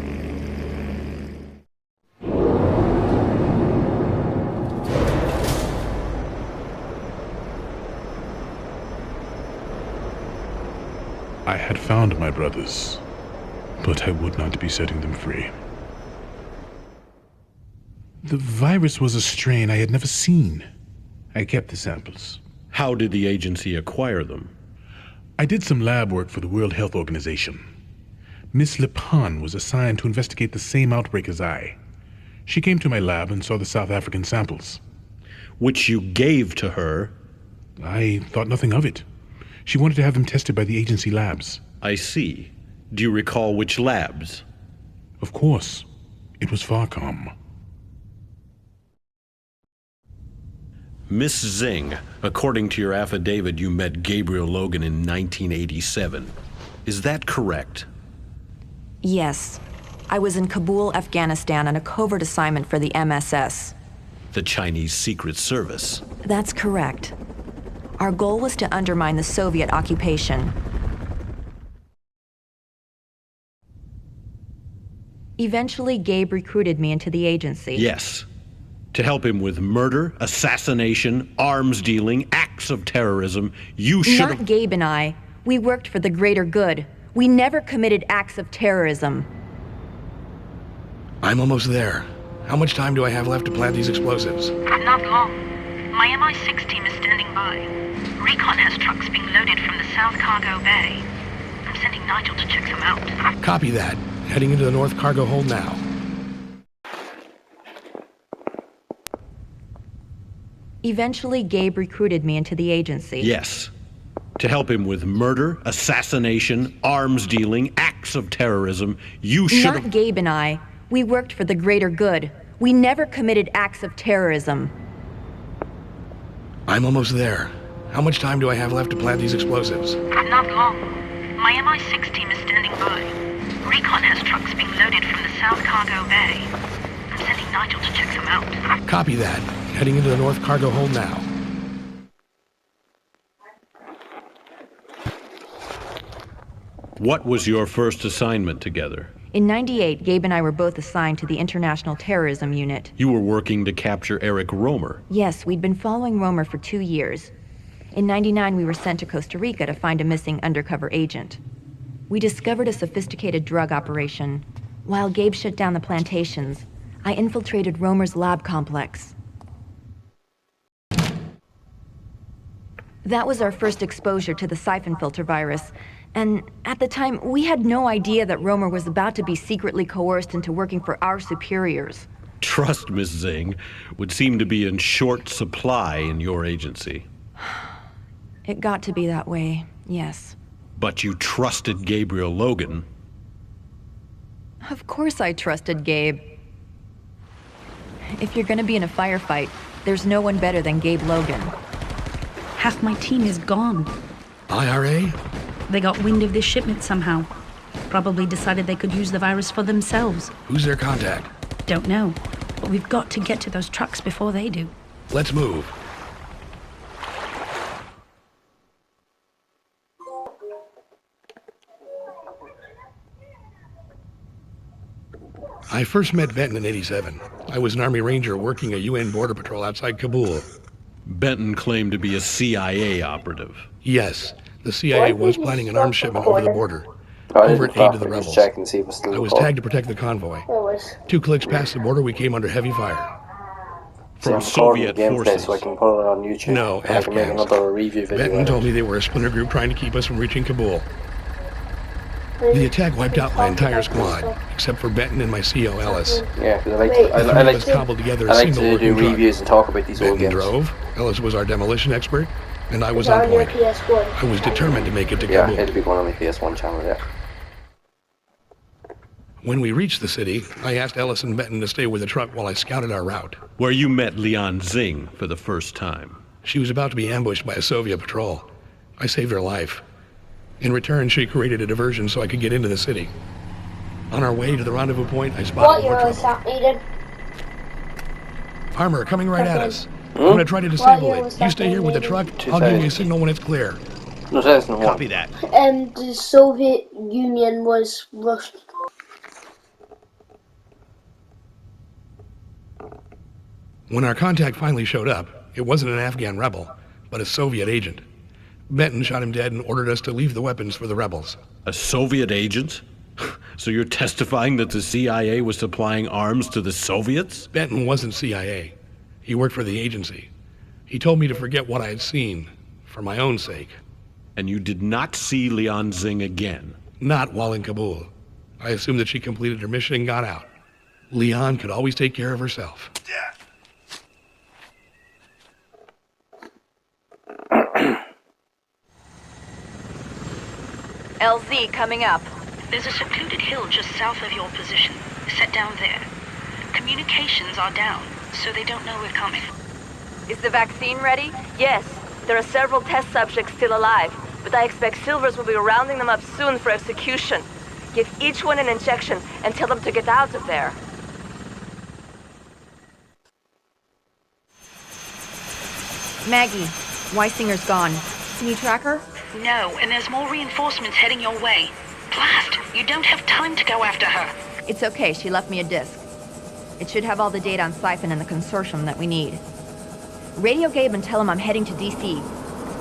I had found my brothers, but I would not be setting them free. The virus was a strain I had never seen. I kept the samples. How did the agency acquire them? I did some lab work for the World Health Organization. Miss Syphon was assigned to investigate the same outbreak as I. She came to my lab and saw the South African samples. Which you gave to her? I thought nothing of it. She wanted to have them tested by the agency labs. I see. Do you recall which labs? Of course. It was Farcom. Miss Zing, according to your affidavit, you met Gabriel Logan in 1987. Is that correct? Yes. I was in Kabul, Afghanistan on a covert assignment for the MSS. The Chinese Secret Service. That's correct. Our goal was to undermine the Soviet occupation. Eventually, Gabe recruited me into the agency. Yes. To help him with murder, assassination, arms dealing, acts of terrorism, you should have... Not Gabe and I. We worked for the greater good. We never committed acts of terrorism. I'm almost there. How much time do I have left to plant these explosives? Not long. My MI6 team is standing by. Recon has trucks being loaded from the South Cargo Bay. I'm sending Nigel to check them out. Copy that. Heading into the North Cargo Hold now. Eventually, Gabe recruited me into the agency. Yes. To help him with murder, assassination, arms dealing, acts of terrorism. You should have... Not Gabe and I. We worked for the greater good. We never committed acts of terrorism. I'm almost there. How much time do I have left to plant these explosives? Not long. My MI6 team is standing by. Recon has trucks being loaded from the South Cargo Bay. I'm sending Nigel to check them out. Copy that. Heading into the North Cargo Hold now. What was your first assignment together? In '98, Gabe and I were both assigned to the International Terrorism Unit. You were working to capture Eric Romer. Yes, we'd been following Romer for 2 years. In '99, we were sent to Costa Rica to find a missing undercover agent. We discovered a sophisticated drug operation. While Gabe shut down the plantations, I infiltrated Romer's lab complex. That was our first exposure to the Syphon filter virus. And at the time, we had no idea that Romer was about to be secretly coerced into working for our superiors. Trust, Miss Zing, would seem to be in short supply in your agency. It got to be that way, yes. But you trusted Gabriel Logan. Of course I trusted Gabe. If you're gonna be in a firefight, there's no one better than Gabe Logan. Half my team is gone. IRA? They got wind of this shipment somehow. Probably decided they could use the virus for themselves. Who's their contact? Don't know. But we've got to get to those trucks before they do. Let's move. I first met Benton in '87. I was an Army Ranger working a UN border patrol outside Kabul. Benton claimed to be a CIA operative. Yes, the CIA was planning an arms shipment over the border. Covert aid to the rebels. I was tagged to protect the convoy. 2 clicks past the border, we came under heavy fire. From Soviet forces? So I can put it on YouTube. No, I can make Afghans. another review video. Benton told me they were a splinter group trying to keep us from reaching Kabul. The attack wiped out my entire squad, except for Benton and my CO Ellis. Yeah, because I like cobbled together a I like single to working do truck. reviews and talk about these old Benton games. drove, Ellis was our demolition expert, and I was on point. I was determined to make it to Yeah, Kabul. it'll be one on the PS1 channel, yeah. When we reached the city, I asked Ellis and Benton to stay with the truck while I scouted our route. Where you met Lian Zing for the first time. She was about to be ambushed by a Soviet patrol. I saved her life. In return, she created a diversion so I could get into the city. On our way to the rendezvous point, I spotted more trouble. Armor coming right at us. I'm gonna try to disable it. You stay here with the truck. I'll give you a signal when it's clear. Copy that. The Soviet Union was Russia. When our contact finally showed up, it wasn't an Afghan rebel, but a Soviet agent. Benton shot him dead and ordered us to leave the weapons for the rebels. A Soviet agent? So you're testifying that the CIA was supplying arms to the Soviets? Benton wasn't CIA. He worked for the agency. He told me to forget what I had seen, for my own sake. And you did not see Lian Zing again? Not while in Kabul. I assumed that she completed her mission and got out. Lian could always take care of herself. LZ coming up. There's a secluded hill just south of your position. Set down there. Communications are down, so they don't know we're coming. Is the vaccine ready? Yes. There are several test subjects still alive, but I expect Silvers will be rounding them up soon for execution. Give each one an injection and tell them to get out of there. Maggie, Weisinger's gone. Can you track her? No, and there's more reinforcements heading your way. Blast! You don't have time to go after her. It's okay, she left me a disk. It should have all the data on Syphon and the consortium that we need. Radio Gabe and tell him I'm heading to DC.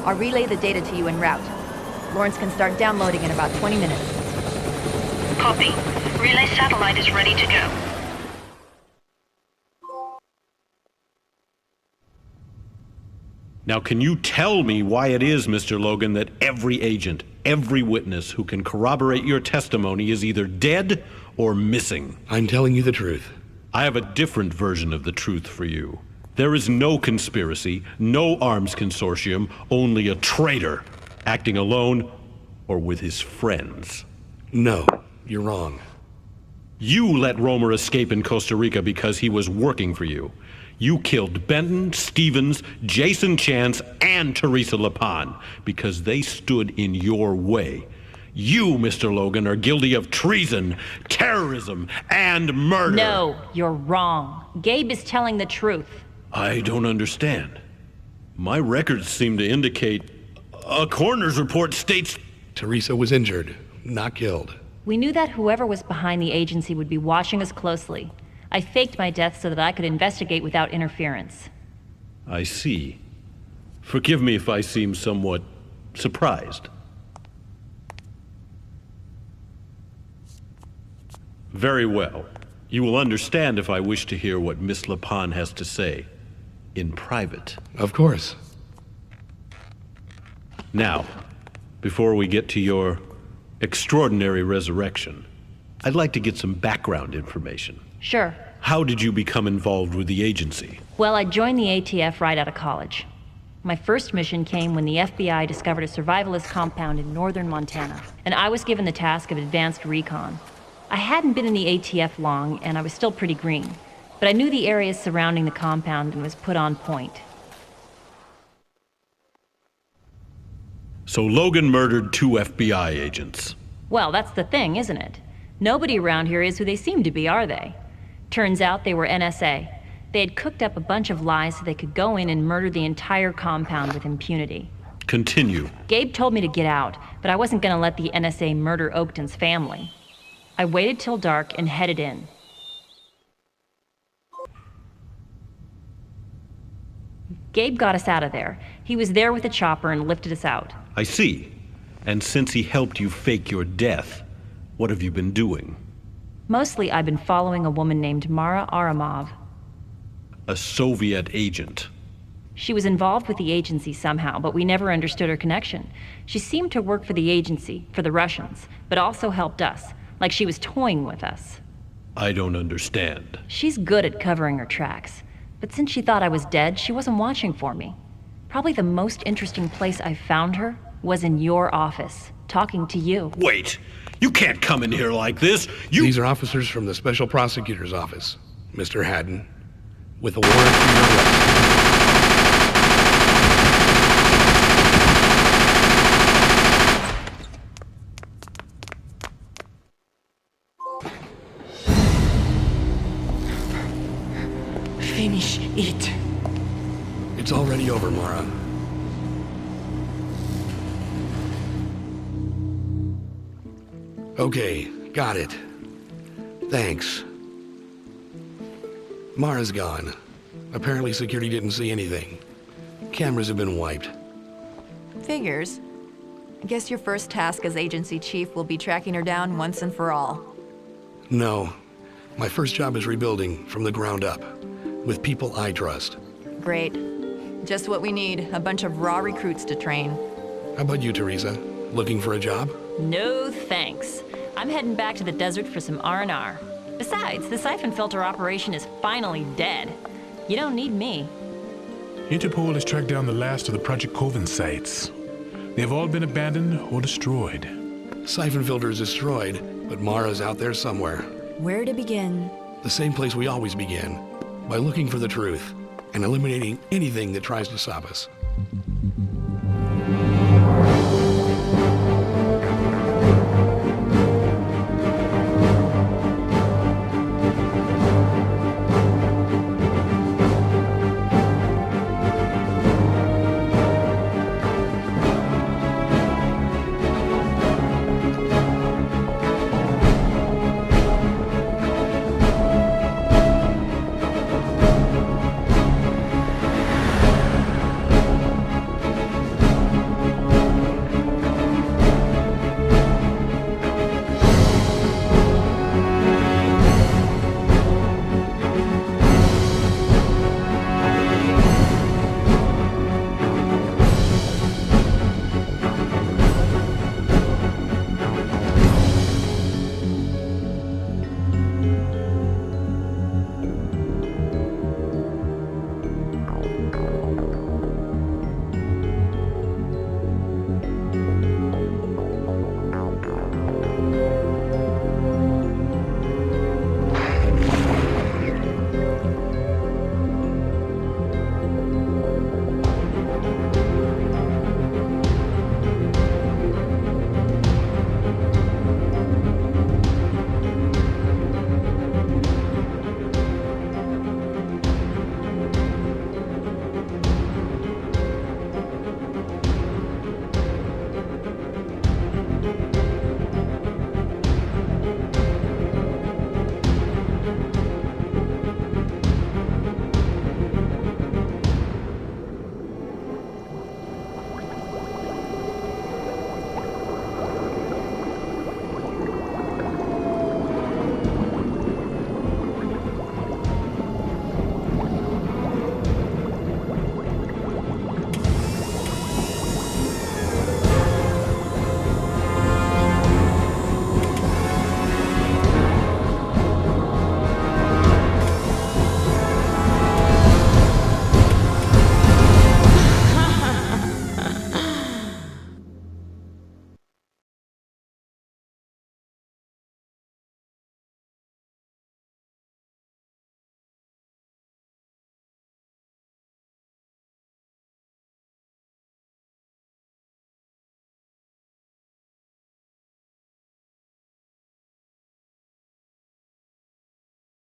I'll relay the data to you en route. Lawrence can start downloading in about 20 minutes. Copy. Relay satellite is ready to go. Now, can you tell me why it is, Mr. Logan, that every agent, every witness who can corroborate your testimony is either dead or missing? I'm telling you the truth. I have a different version of the truth for you. There is no conspiracy, no arms consortium, only a traitor, acting alone or with his friends. No, you're wrong. You let Romer escape in Costa Rica because he was working for you. You killed Benton, Stevens, Jason Chance, and Teresa Lapon because they stood in your way. You, Mr. Logan, are guilty of treason, terrorism, and murder. No, you're wrong. Gabe is telling the truth. I don't understand. My records seem to indicate a coroner's report states Teresa was injured, not killed. We knew that whoever was behind the agency would be watching us closely. I faked my death so that I could investigate without interference. I see. Forgive me if I seem somewhat surprised. Very well. You will understand if I wish to hear what Miss Lapon has to say. In private. Of course. Now, before we get to your extraordinary resurrection, I'd like to get some background information. Sure. How did you become involved with the agency? Well, I joined the ATF right out of college. My first mission came when the FBI discovered a survivalist compound in northern Montana, and I was given the task of advanced recon. I hadn't been in the ATF long, and I was still pretty green, but I knew the areas surrounding the compound and was put on point. So Logan murdered 2 FBI agents. Well, that's the thing, isn't it? Nobody around here is who they seem to be, are they? Turns out they were NSA. They had cooked up a bunch of lies so they could go in and murder the entire compound with impunity. Continue. Gabe told me to get out, but I wasn't going to let the NSA murder Oakton's family. I waited till dark and headed in. Gabe got us out of there. He was there with a chopper and lifted us out. I see. And since he helped you fake your death, what have you been doing? Mostly, I've been following a woman named Mara Aramov. A Soviet agent. She was involved with the agency somehow, but we never understood her connection. She seemed to work for the agency, for the Russians, but also helped us, like she was toying with us. I don't understand. She's good at covering her tracks, but since she thought I was dead, she wasn't watching for me. Probably the most interesting place I found her was in your office, talking to you. Wait! You can't come in here like this! These are officers from the Special Prosecutor's Office, Mr. Haddon, with a warrant for your arrest. Finish it. It's already over, Mara. Okay, got it. Thanks. Mara's gone. Apparently security didn't see anything. Cameras have been wiped. Figures. I guess your first task as agency chief will be tracking her down once and for all. No. My first job is rebuilding from the ground up, with people I trust. Great. Just what we need, a bunch of raw recruits to train. How about you, Teresa? Looking for a job? No thanks. I'm heading back to the desert for some R&R. Besides, the siphon filter operation is finally dead. You don't need me. Interpol has tracked down the last of the Project Coven sites. They have all been abandoned or destroyed. Syphon filter is destroyed, but Mara's out there somewhere. Where to begin? The same place we always begin, by looking for the truth and eliminating anything that tries to stop us.